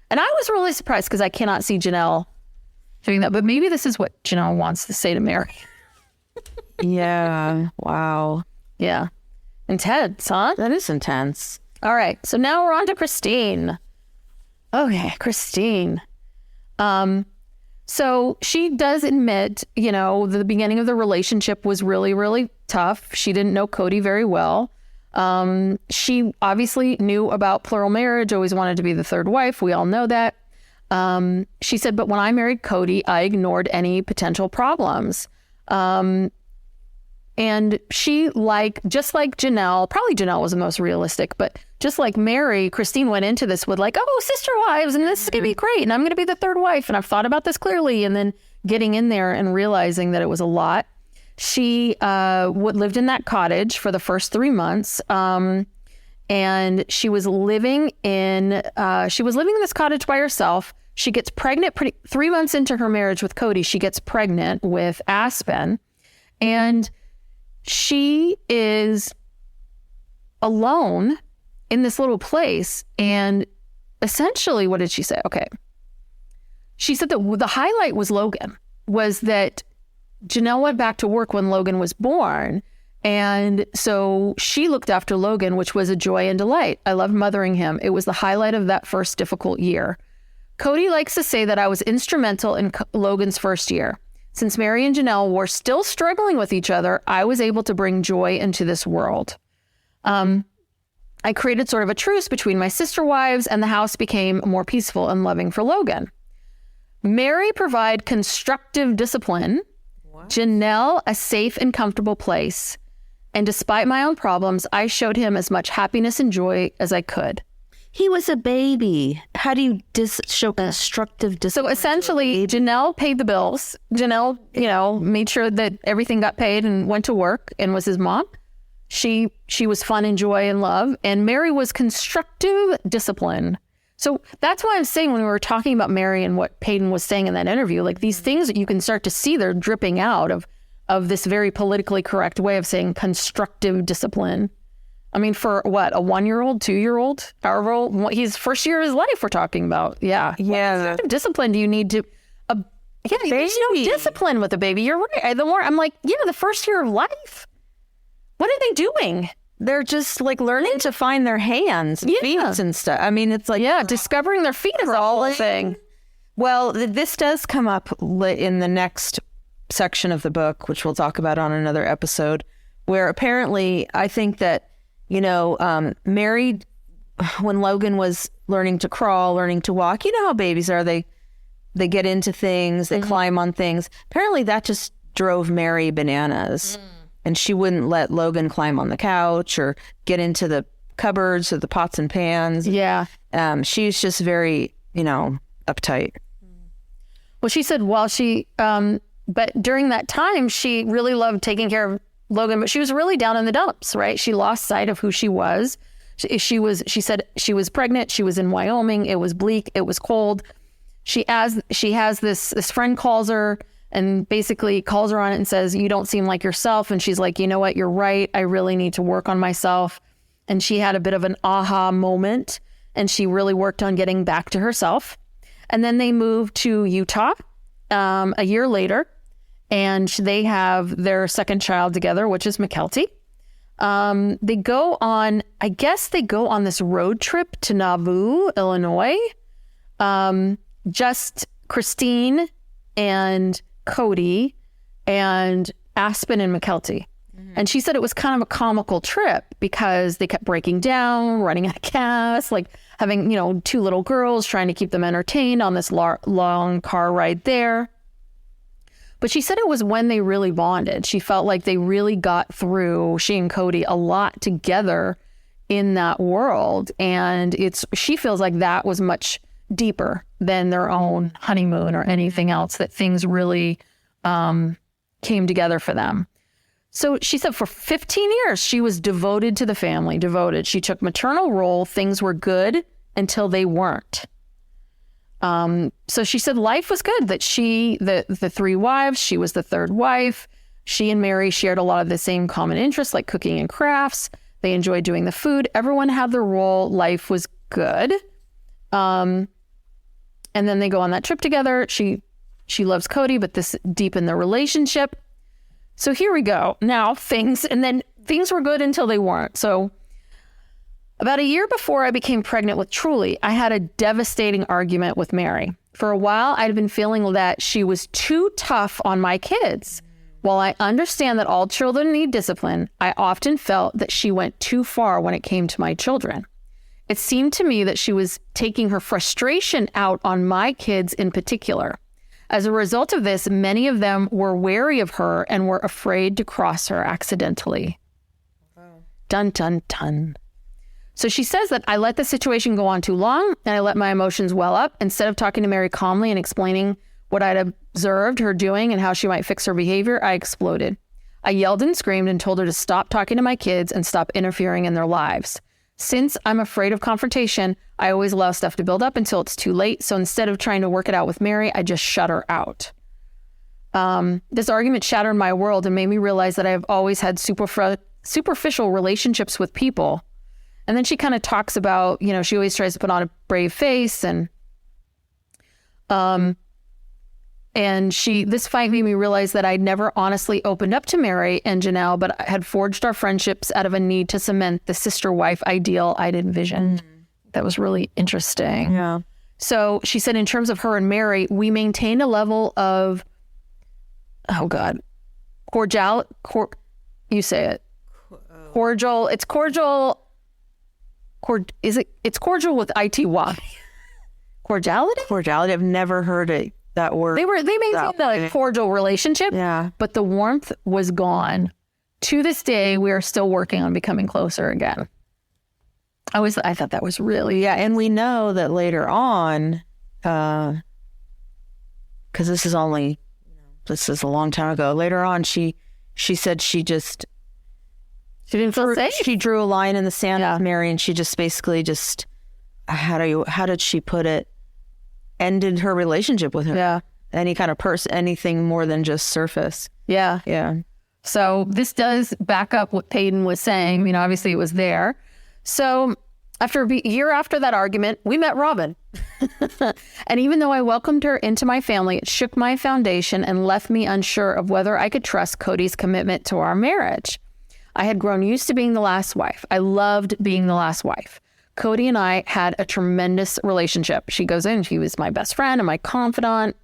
Speaker 6: And I was really surprised because I cannot see Janelle doing that. But maybe this is what Janelle wants to say to Meri.
Speaker 7: Yeah. Wow.
Speaker 6: Yeah. Intense, huh?
Speaker 7: That is intense.
Speaker 6: All right. So now we're on to Christine. Okay, Christine. So she does admit, the beginning of the relationship was really, really tough. She didn't know Kody very well. She obviously knew about plural marriage, always wanted to be the third wife. We all know that. She said, but when I married Kody, I ignored any potential problems. And she, just like Janelle, probably Janelle was the most realistic, but just like Meri, Christine went into this with sister wives, and this is going to be great, and I'm going to be the third wife, and I've thought about this clearly, and then getting in there and realizing that it was a lot. She lived in that cottage for the first 3 months, and she was living in this cottage by herself. She gets pregnant 3 months into her marriage with Kody. She gets pregnant with Aspen, and she is alone in this little place. And essentially, what did she say? Okay. She said that the highlight was Logan, was that Janelle went back to work when Logan was born. And so she looked after Logan, which was a joy and delight. I loved mothering him. It was the highlight of that first difficult year. Kody likes to say that I was instrumental in Logan's first year. Since Meri and Janelle were still struggling with each other, I was able to bring joy into this world. I created sort of a truce between my sister wives, and the house became more peaceful and loving for Logan. Meri provide constructive discipline. What? Janelle a safe and comfortable place. And despite my own problems, I showed him as much happiness and joy as I could.
Speaker 7: He was a baby. How do you show constructive discipline?
Speaker 6: So essentially, Janelle paid the bills. Janelle, made sure that everything got paid and went to work and was his mom. She was fun and joy and love. And Meri was constructive discipline. So that's why I'm saying when we were talking about Meri and what Peyton was saying in that interview, these things that you can start to see, they're dripping out of this very politically correct way of saying constructive discipline. I mean, for what, a 1-year-old, 2-year-old, however old, he's first year of his life we're talking about. Yeah.
Speaker 7: Yeah.
Speaker 6: What kind of discipline do you need to, there's no discipline with a baby. You're right. The more I'm the first year of life. What are they doing?
Speaker 7: They're just learning to find their hands, feet and stuff. I mean, it's
Speaker 6: discovering their feet is all a thing.
Speaker 7: Well, this does come up in the next section of the book, which we'll talk about on another episode, where apparently I think that, Meri, when Logan was learning to crawl, learning to walk, you know how babies are, they get into things, they climb on things. Apparently that just drove Meri bananas. And she wouldn't let Logan climb on the couch or get into the cupboards or the pots and pans.
Speaker 6: Yeah.
Speaker 7: She's just very, uptight.
Speaker 6: Well, she said but during that time, she really loved taking care of Logan, but she was really down in the dumps, right? She lost sight of who she was. She said she was pregnant. She was in Wyoming. It was bleak. It was cold. She has this friend calls her and basically calls her on it and says, you don't seem like yourself. And she's like, you know what? You're right. I really need to work on myself. And she had a bit of an aha moment, and she really worked on getting back to herself. And then they moved to Utah a year later, and they have their second child together, which is McKelty. They go on this road trip to Nauvoo, Illinois. Just Christine and Kody and Aspen and McKelty. And she said it was kind of a comical trip because they kept breaking down, running out of gas, having, 2 little girls, trying to keep them entertained on this long car ride there. But she said it was when they really bonded. She felt like they really got through, she and Kody, a lot together in that world. And she feels like that was much deeper than their own honeymoon or anything else, that things really came together for them. So she said for 15 years, she was devoted to the family, devoted. She took maternal role. Things were good until they weren't. So she said life was good, that the 3 wives, she was the third wife. She and Meri shared a lot of the same common interests, like cooking and crafts. They enjoyed doing the food. Everyone had their role. Life was good. And then they go on that trip together. She loves Kody, but this deepened their relationship. So here we go. Now things, and then things were good until they weren't. So about a year before I became pregnant with Truly, I had a devastating argument with Meri. For a while, I'd been feeling that she was too tough on my kids. While I understand that all children need discipline, I often felt that she went too far when it came to my children. It seemed to me that she was taking her frustration out on my kids in particular. As a result of this, many of them were wary of her and were afraid to cross her accidentally. Dun, dun, dun. So she says that I let the situation go on too long and I let my emotions well up. Instead of talking to Meri calmly and explaining what I'd observed her doing and how she might fix her behavior, I exploded. I yelled and screamed and told her to stop talking to my kids and stop interfering in their lives. Since I'm afraid of confrontation, I always allow stuff to build up until it's too late. So instead of trying to work it out with Meri, I just shut her out. This argument shattered my world and made me realize that I have always had superficial relationships with people. And then she kind of talks about, you know, she always tries to put on a brave face and this fight made me realize that I'd never honestly opened up to Meri and Janelle, but I had forged our friendships out of a need to cement the sister wife ideal I'd envisioned. That was really interesting.
Speaker 7: Yeah.
Speaker 6: So she said, in terms of her and Meri, we maintained a level of, you say it. Cordial. It's cordial. It's cordial with ITY. Cordiality?
Speaker 7: Cordiality. I've never heard that word.
Speaker 6: They maintained the cordial relationship.
Speaker 7: Yeah.
Speaker 6: But the warmth was gone. To this day, we are still working on becoming closer again. I thought that was really,
Speaker 7: yeah. And we know that later on, because this is a long time ago. Later on, she said she didn't feel safe. She drew a line in the sand with Meri, and she just basically how did she put it? Ended her relationship with him.
Speaker 6: Yeah.
Speaker 7: Any kind of anything more than just surface.
Speaker 6: Yeah.
Speaker 7: Yeah.
Speaker 6: So this does back up what Peyton was saying. You know, obviously it was there. So after a year after that argument, we met Robyn. And even though I welcomed her into my family, it shook my foundation and left me unsure of whether I could trust Kody's commitment to our marriage. I had grown used to being the last wife. I loved being the last wife. Kody and I had a tremendous relationship. She goes in, she was my best friend and my confidant.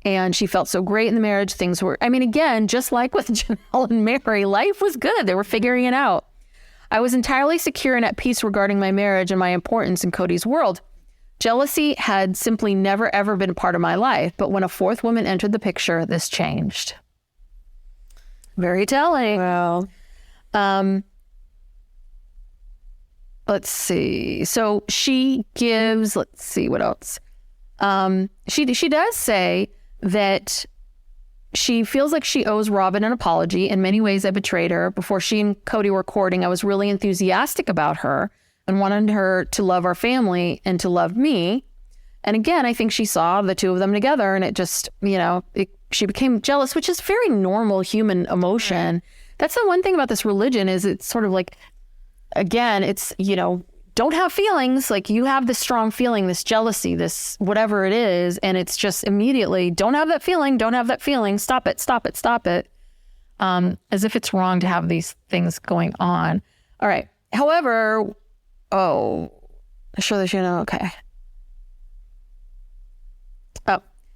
Speaker 6: And she felt so great in the marriage. Things were, again, just like with Janelle and Meri, life was good. They were figuring it out. I was entirely secure and at peace regarding my marriage and my importance in Kody's world. Jealousy had simply never, ever been a part of my life. But when a fourth woman entered the picture, this changed. Very telling.
Speaker 7: Well,
Speaker 6: let's see. So she gives, let's see what else. She does say that she feels like she owes Robyn an apology. In many ways, I betrayed her. Before she and Kody were courting, I was really enthusiastic about her and wanted her to love our family and to love me. And again, I think she saw the two of them together and it just, she became jealous, which is very normal human emotion. That's the one thing about this religion is it's sort of like, again, it's, don't have feelings. Like you have this strong feeling, this jealousy, this whatever it is. And it's just immediately, don't have that feeling. Stop it. As if it's wrong to have these things going on. All right. However, okay.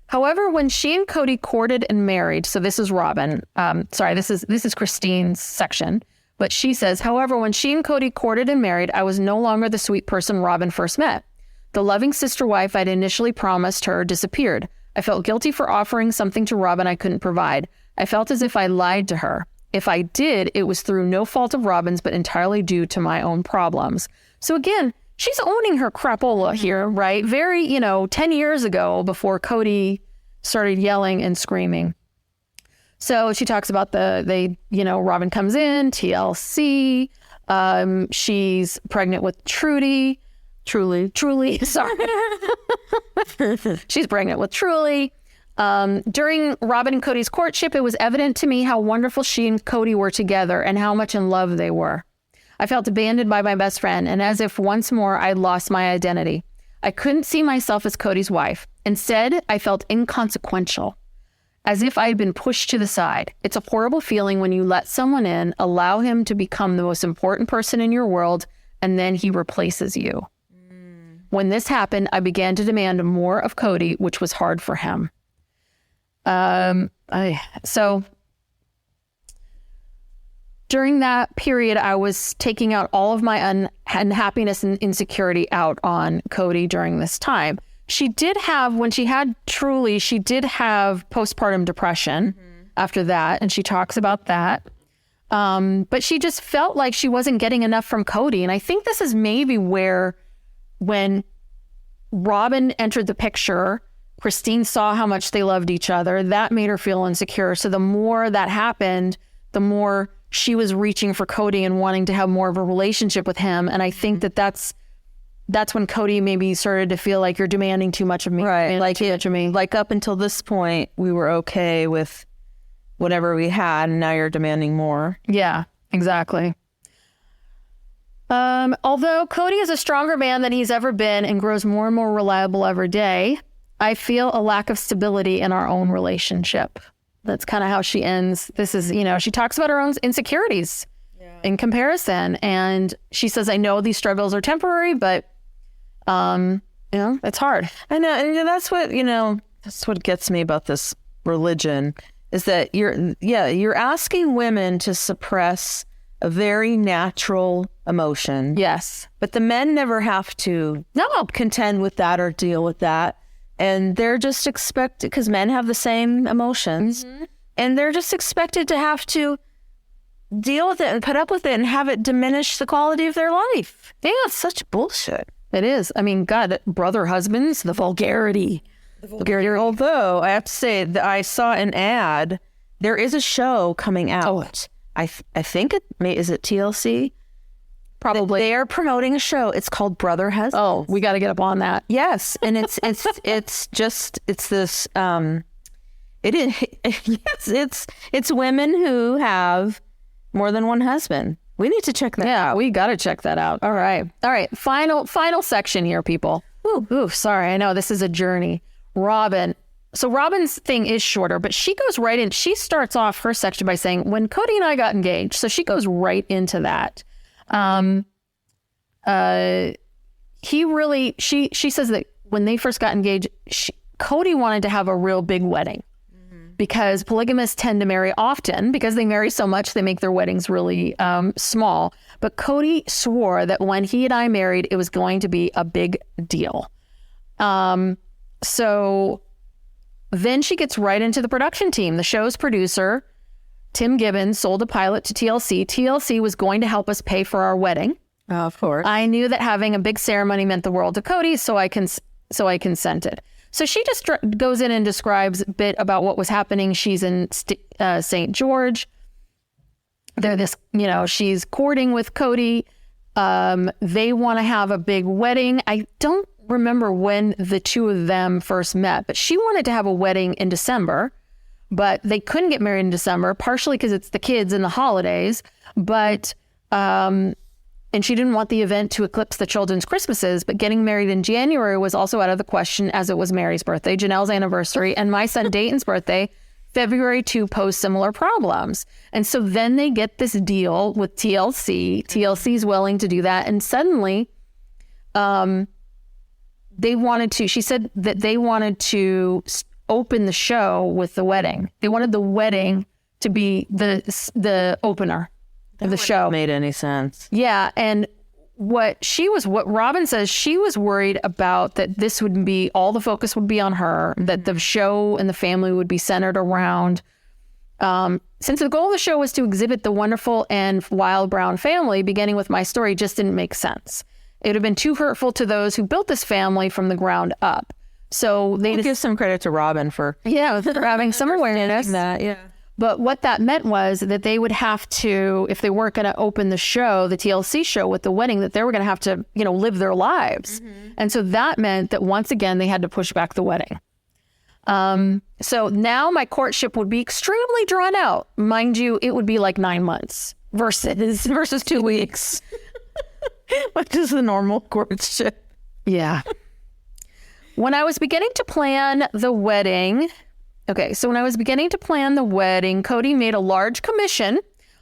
Speaker 6: However, when she and Kody courted and married, so this is Robyn. This is Christine's section. But she says, however, when she and Kody courted and married, I was no longer the sweet person Robyn first met. The loving sister wife I'd initially promised her disappeared. I felt guilty for offering something to Robyn I couldn't provide. I felt as if I lied to her. If I did, it was through no fault of Robyn's, but entirely due to my own problems. So again, she's owning her crapola here, right? Very, 10 years ago before Kody started yelling and screaming. So she talks about Robyn comes in, TLC. She's pregnant with Truly, sorry. She's pregnant with Truly. During Robyn and Kody's courtship, it was evident to me how wonderful she and Kody were together and how much in love they were. I felt abandoned by my best friend and as if once more I'd lost my identity. I couldn't see myself as Kody's wife. Instead, I felt inconsequential. as if I had been pushed to the side. It's a horrible feeling when you let someone in, allow him to become the most important person in your world, and then he replaces you. When this happened, I began to demand more of Kody, which was hard for him. So during that period, I was taking out all of my unhappiness and insecurity out on Kody during this time. She did have, when she had Truly, she did have postpartum depression after that, and she talks about that. But she just felt like she wasn't getting enough from Kody. And I think this is maybe where, when Robyn entered the picture, Christine saw how much they loved each other. That made her feel insecure. So the more that happened, the more she was reaching for Kody and wanting to have more of a relationship with him. And I think that's when Kody maybe started to feel like, you're demanding too much of me.
Speaker 7: Right. Like,
Speaker 6: too much of me.
Speaker 7: Like, up until this point, we were okay with whatever we had, and now you're demanding more.
Speaker 6: Yeah, exactly. Although Kody is a stronger man than he's ever been and grows more and more reliable every day, I feel a lack of stability in our own relationship. That's kind of how she ends. This is, she talks about her own insecurities in comparison. And she says, I know these struggles are temporary, but, it's hard.
Speaker 7: I know. And that's what gets me about this religion, is that you're asking women to suppress a very natural emotion.
Speaker 6: Yes.
Speaker 7: But the men never have to contend with that or deal with that. And they're just expected, because men have the same emotions, and they're just expected to have to deal with it and put up with it and have it diminish the quality of their life. Yeah, it's such bullshit.
Speaker 6: It is. I mean, God, brother husbands, the vulgarity.
Speaker 7: Although I have to say that I saw an ad. There is a show coming out. I think is it TLC?
Speaker 6: Probably.
Speaker 7: They are promoting a show. It's called Brother Husband.
Speaker 6: Oh, we got to get up on that.
Speaker 7: Yes, and it's this. It is. Yes, it's women who have more than one husband. We need to check that.
Speaker 6: Yeah, we got to check that out. All right. Final section here, people. Ooh, sorry. I know this is a journey. Robyn. So Robyn's thing is shorter, but she goes right in. She starts off her section by saying, when Kody and I got engaged. So she goes right into that. She says that when they first got engaged, Kody wanted to have a real big wedding because polygamists tend to marry often because they marry so much, they make their weddings really, small. But Kody swore that when he and I married, it was going to be a big deal. So then she gets right into the production team. The show's producer, Tim Gibbons, sold a pilot to TLC. TLC was going to help us pay for our wedding.
Speaker 7: Of course.
Speaker 6: I knew that having a big ceremony meant the world to Kody, so I consented. So she just goes in and describes a bit about what was happening. She's in St. George. She's courting with Kody. They want to have a big wedding. I don't remember when the two of them first met, but she wanted to have a wedding in December. But they couldn't get married in December, partially because it's the kids and the holidays. But, and she didn't want the event to eclipse the children's Christmases. But getting married in January was also out of the question, as it was Meri's birthday, Janelle's anniversary, and my son Dayton's birthday. February 2 posed similar problems. And so then they get this deal with TLC. TLC's willing to do that. And suddenly, she said that they wanted to open the show with the wedding. They wanted the wedding to be the opener of the show.
Speaker 7: Made any sense?
Speaker 6: Yeah, and what Robyn says, she was worried about that this would be, all the focus would be on her, that the show and the family would be centered around. Since the goal of the show was to exhibit the wonderful and wild Brown family, beginning with my story just didn't make sense. It would have been too hurtful to those who built this family from the ground up. So they
Speaker 7: give some credit to Robyn for
Speaker 6: having some awareness. But what that meant was that they would have to, if they weren't going to open the show, the TLC show with the wedding, that they were going to have to, live their lives. And so that meant that once again, they had to push back the wedding. So now my courtship would be extremely drawn out. Mind you, it would be like 9 months versus 2 weeks.
Speaker 7: Which is the normal courtship.
Speaker 6: Yeah. When I was beginning to plan the wedding, Okay, so when I was beginning to plan the wedding, Kody made a large commission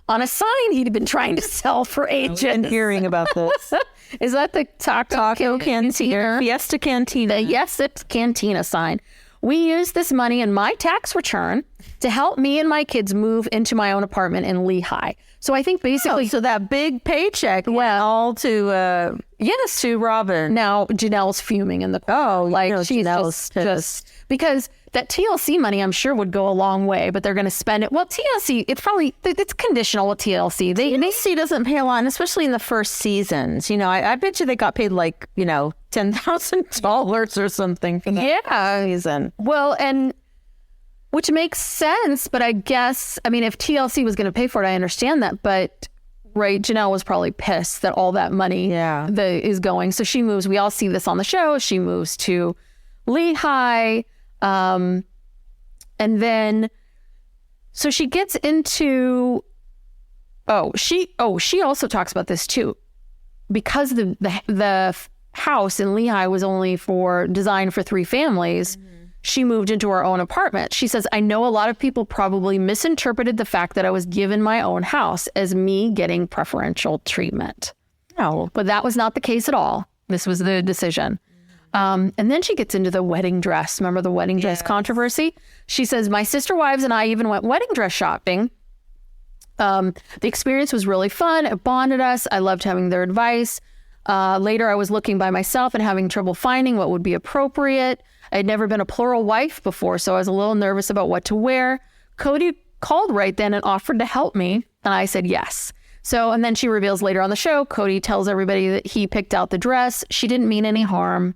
Speaker 6: on a sign he'd been trying to sell for ages.
Speaker 7: I've been hearing about this.
Speaker 6: Is that the Taco
Speaker 7: Cantina? Fiesta Cantina.
Speaker 6: Yes, the Cantina sign. We used this money in my tax return to help me and my kids move into my own apartment in Lehigh. So I think basically...
Speaker 7: so that big paycheck went all to, to Robyn.
Speaker 6: Now Janelle's fuming in the corner. She's just... Because that TLC money, I'm sure, would go a long way, but they're going to spend it. Well, TLC, it's conditional with TLC.
Speaker 7: TLC doesn't pay a lot, and especially in the first seasons. I bet you they got paid like, $10,000 or something for that season.
Speaker 6: Well, and which makes sense, but I guess, if TLC was going to pay for it, I understand that, but right, Janelle was probably pissed that all that money is going. So she moves. We all see this on the show. She moves to Lehigh. And then, so she gets into, she also talks about this too, because the house in Lehigh was only designed for 3 families. She moved into her own apartment. She says, I know a lot of people probably misinterpreted the fact that I was given my own house as me getting preferential treatment. No, but that was not the case at all. This was the decision. And then she gets into the wedding dress. Remember the wedding dress controversy? She says, my sister wives and I even went wedding dress shopping. The experience was really fun. It bonded us. I loved having their advice. Later, I was looking by myself and having trouble finding what would be appropriate. I had never been a plural wife before, so I was a little nervous about what to wear. Kody called right then and offered to help me, and I said yes. So, and then she reveals later on the show, Kody tells everybody that he picked out the dress. She didn't mean any harm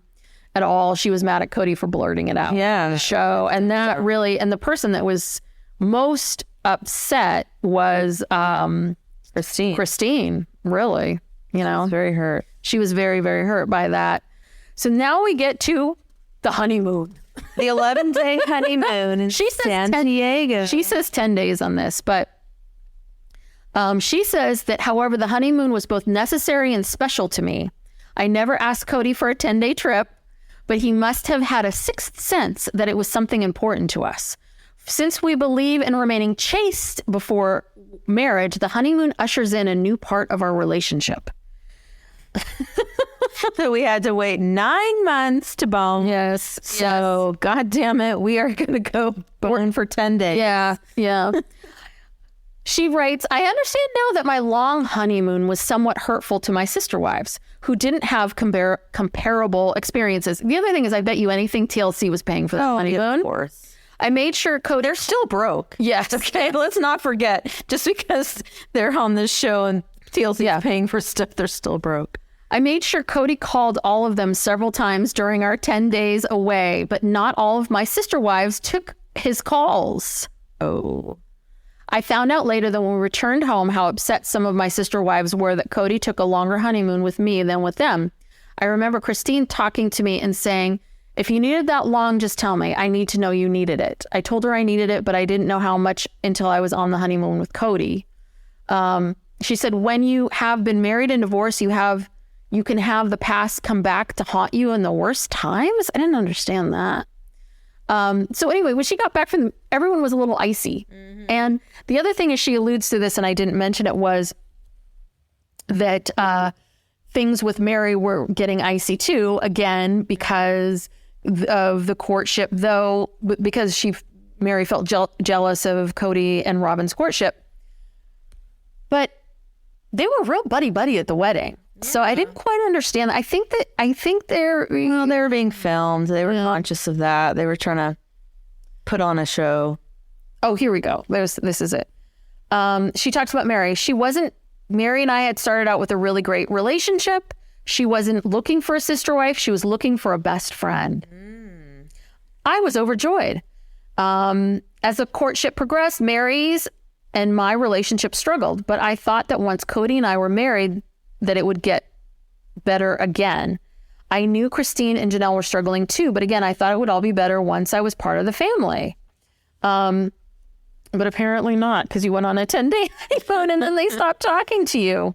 Speaker 6: at all. She was mad at Kody for blurting it out.
Speaker 7: Yeah.
Speaker 6: On the show. And that really, and the person that was most upset was Christine, really.
Speaker 7: Very hurt.
Speaker 6: She was very, very hurt by that. So now we get to the honeymoon.
Speaker 7: The 11-day honeymoon in San Diego.
Speaker 6: She says 10 days on this, but she says that, however, the honeymoon was both necessary and special to me. I never asked Kody for a 10-day trip, but he must have had a sixth sense that it was something important to us. Since we believe in remaining chaste before marriage, the honeymoon ushers in a new part of our relationship.
Speaker 7: So we had to wait 9 months to bone.
Speaker 6: Yes.
Speaker 7: So, God damn it, we are going to go bone for 10 days.
Speaker 6: Yeah. She writes, I understand now that my long honeymoon was somewhat hurtful to my sister wives, who didn't have comparable experiences. The other thing is, I bet you anything TLC was paying for the honeymoon.
Speaker 7: Yeah, of course.
Speaker 6: I made sure Kody...
Speaker 7: They're still broke.
Speaker 6: Yes.
Speaker 7: Okay, let's not forget. Just because they're on this show and TLC is paying for stuff, they're still broke.
Speaker 6: I made sure Kody called all of them several times during our 10 days away, but not all of my sister wives took his calls.
Speaker 7: Oh.
Speaker 6: I found out later that when we returned home how upset some of my sister wives were that Kody took a longer honeymoon with me than with them. I remember Christine talking to me and saying, if you needed that long, just tell me. I need to know you needed it. I told her I needed it, but I didn't know how much until I was on the honeymoon with Kody. She said, when you have been married and divorced, you can have the past come back to haunt you in the worst times. I didn't understand that. So anyway, when she got back from, everyone was a little icy. Mm-hmm. And the other thing is, she alludes to this, and I didn't mention it, was that things with Meri were getting icy too, again, because of the courtship, though, because Meri felt jealous of Kody and Robyn's courtship. But they were real buddy-buddy at the wedding. So I didn't quite understand. I think they were being filmed. They were conscious of that. They were trying to put on a show. Oh, here we go. This is it. She talks about Meri. Meri and I had started out with a really great relationship. She wasn't looking for a sister wife. She was looking for a best friend. I was overjoyed. As the courtship progressed, Meri's and my relationship struggled. But I thought that once Kody and I were married, that it would get better again. I knew Christine and Janelle were struggling too, but again, I thought it would all be better once I was part of the family. But apparently not, because you went on a 10-day honeymoon and then they stopped talking to you.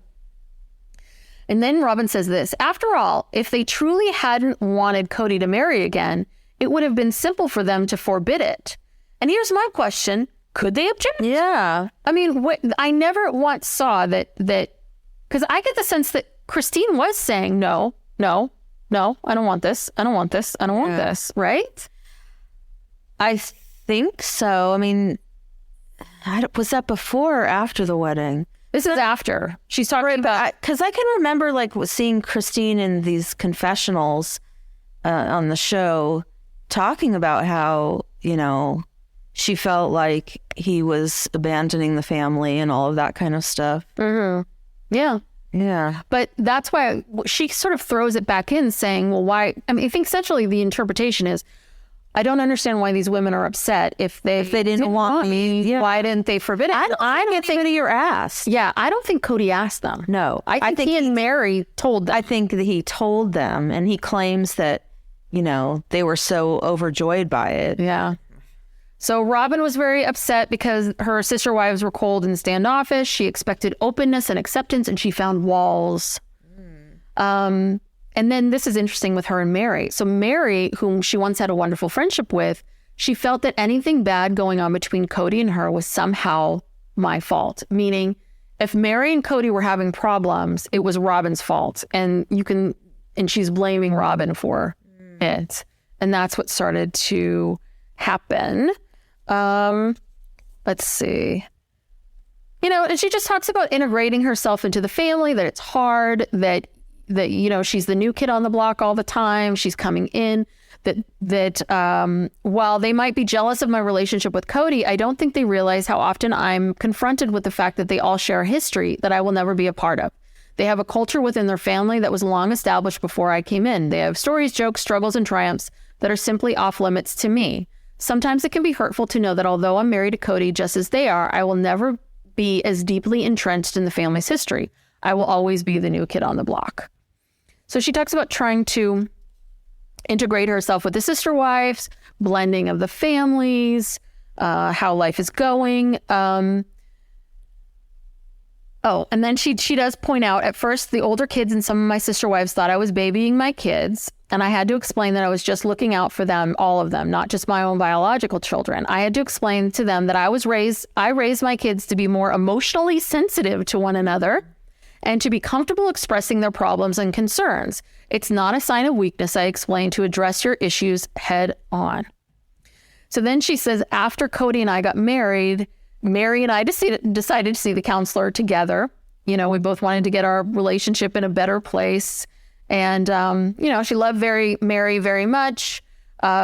Speaker 6: And then Robyn says this, after all, if they truly hadn't wanted Kody to marry again, it would have been simple for them to forbid it. And here's my question. Could they object?
Speaker 7: Yeah.
Speaker 6: I mean, I never once saw that, because I get the sense that Christine was saying, no, I don't want this. I don't want this. I don't want this. Right?
Speaker 7: I think so. I mean, was that before or after the wedding?
Speaker 6: This is after. She's talking about...
Speaker 7: Because I can remember like seeing Christine in these confessionals on the show talking about how, she felt like he was abandoning the family and all of that kind of stuff.
Speaker 6: Mm-hmm. Yeah.
Speaker 7: Yeah.
Speaker 6: But that's why she sort of throws it back in saying, well, why? I mean, I think essentially the interpretation is, I don't understand why these women are upset if they
Speaker 7: didn't want me. Yeah.
Speaker 6: Why didn't they forbid it?
Speaker 7: I don't think Kody asked.
Speaker 6: Yeah, I don't think Kody asked them.
Speaker 7: No.
Speaker 6: I think he and Meri told them.
Speaker 7: I think that he told them, and he claims that, they were so overjoyed by it.
Speaker 6: Yeah. So Robyn was very upset because her sister wives were cold and standoffish. She expected openness and acceptance, and she found walls. And then this is interesting with her and Meri. So Meri, whom she once had a wonderful friendship with, she felt that anything bad going on between Kody and her was somehow my fault. Meaning, if Meri and Kody were having problems, it was Robyn's fault. And she's blaming Robyn for it. And that's what started to happen. Let's see. And she just talks about integrating herself into the family, that it's hard, that she's the new kid on the block all the time. She's coming in, that while they might be jealous of my relationship with Kody, I don't think they realize how often I'm confronted with the fact that they all share a history that I will never be a part of. They have a culture within their family that was long established before I came in. They have stories, jokes, struggles, and triumphs that are simply off limits to me. Sometimes it can be hurtful to know that although I'm married to Kody just as they are, I will never be as deeply entrenched in the family's history. I will always be the new kid on the block. So she talks about trying to integrate herself with the sister wives, blending of the families, how life is going. And then she does point out, at first, the older kids and some of my sister wives thought I was babying my kids. And I had to explain that I was just looking out for them, all of them, not just my own biological children. I had to explain to them that I raised my kids to be more emotionally sensitive to one another and to be comfortable expressing their problems and concerns. It's not a sign of weakness, I explained, to address your issues head on. So then she says, after Kody and I got married, Meri and I decided to see the counselor together. We both wanted to get our relationship in a better place. And, she loved Meri very much.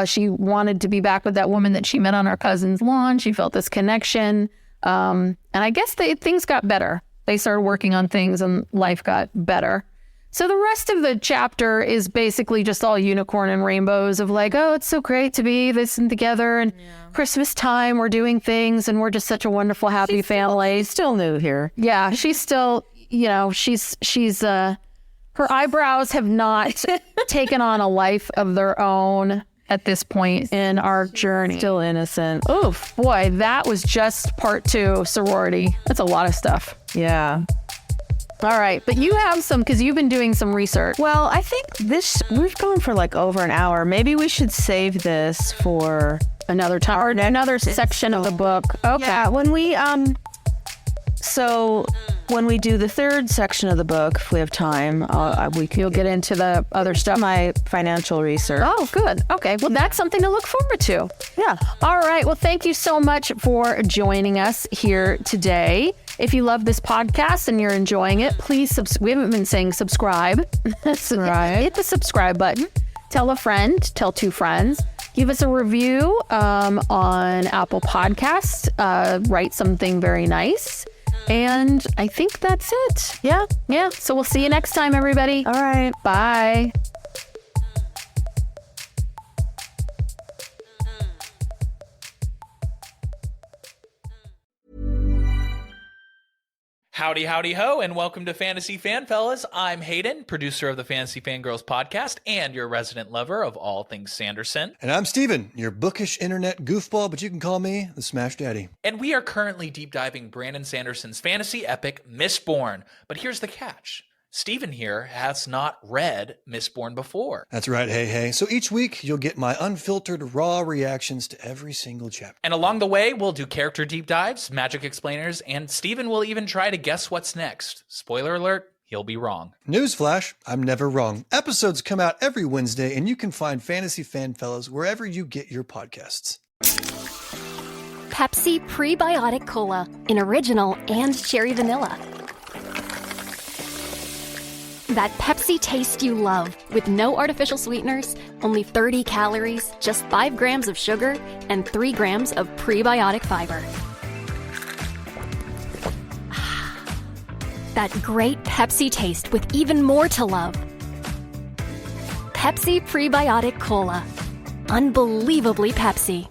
Speaker 6: She wanted to be back with that woman that she met on our cousin's lawn. She felt this connection. And I guess things got better. They started working on things and life got better. So the rest of the chapter is basically just all unicorn and rainbows of like, oh, it's so great to be this and together. And Christmas time, we're doing things and we're just such a wonderful, happy family.
Speaker 7: She's still new here.
Speaker 6: Yeah, she's still, her eyebrows have not taken on a life of their own at this point in our journey.
Speaker 7: Still innocent.
Speaker 6: Oof, boy, that was just part 2, sorority. That's a lot of stuff.
Speaker 7: Yeah.
Speaker 6: All right, but you have some, because you've been doing some research.
Speaker 7: Well, I think we've gone for like over an hour. Maybe we should save this for
Speaker 6: another time, or another section of the book. Okay.
Speaker 7: Yeah, when we do the third section of the book, if we have time,
Speaker 6: you'll get into the other stuff.
Speaker 7: My financial research.
Speaker 6: Oh, good. Okay. Well, that's something to look forward to.
Speaker 7: Yeah.
Speaker 6: All right. Well, thank you so much for joining us here today. If you love this podcast and you're enjoying it, please we haven't been saying subscribe. Hit the subscribe button. Tell a friend. Tell 2 friends. Give us a review on Apple Podcasts. Write something very nice. And I think that's it. Yeah. So we'll see you next time, everybody.
Speaker 7: All right.
Speaker 6: Bye.
Speaker 3: Howdy, howdy, ho, and welcome to Fantasy Fan Fellas. I'm Hayden, producer of the Fantasy Fangirls podcast and your resident lover of all things Sanderson.
Speaker 4: And I'm Steven, your bookish internet goofball, but you can call me the Smash Daddy.
Speaker 3: And we are currently deep diving Brandon Sanderson's fantasy epic, Mistborn. But here's the catch. Steven here has not read Mistborn before.
Speaker 4: That's right, hey. So each week, you'll get my unfiltered, raw reactions to every single chapter.
Speaker 3: And along the way, we'll do character deep dives, magic explainers, and Steven will even try to guess what's next. Spoiler alert, he'll be wrong.
Speaker 4: Newsflash, I'm never wrong. Episodes come out every Wednesday, and you can find Fantasy Fan Fellows wherever you get your podcasts.
Speaker 8: Pepsi Prebiotic Cola in original and cherry vanilla. That Pepsi taste you love, with no artificial sweeteners, only 30 calories, just 5 grams of sugar, and 3 grams of prebiotic fiber. That great Pepsi taste with even more to love. Pepsi Prebiotic Cola. Unbelievably Pepsi.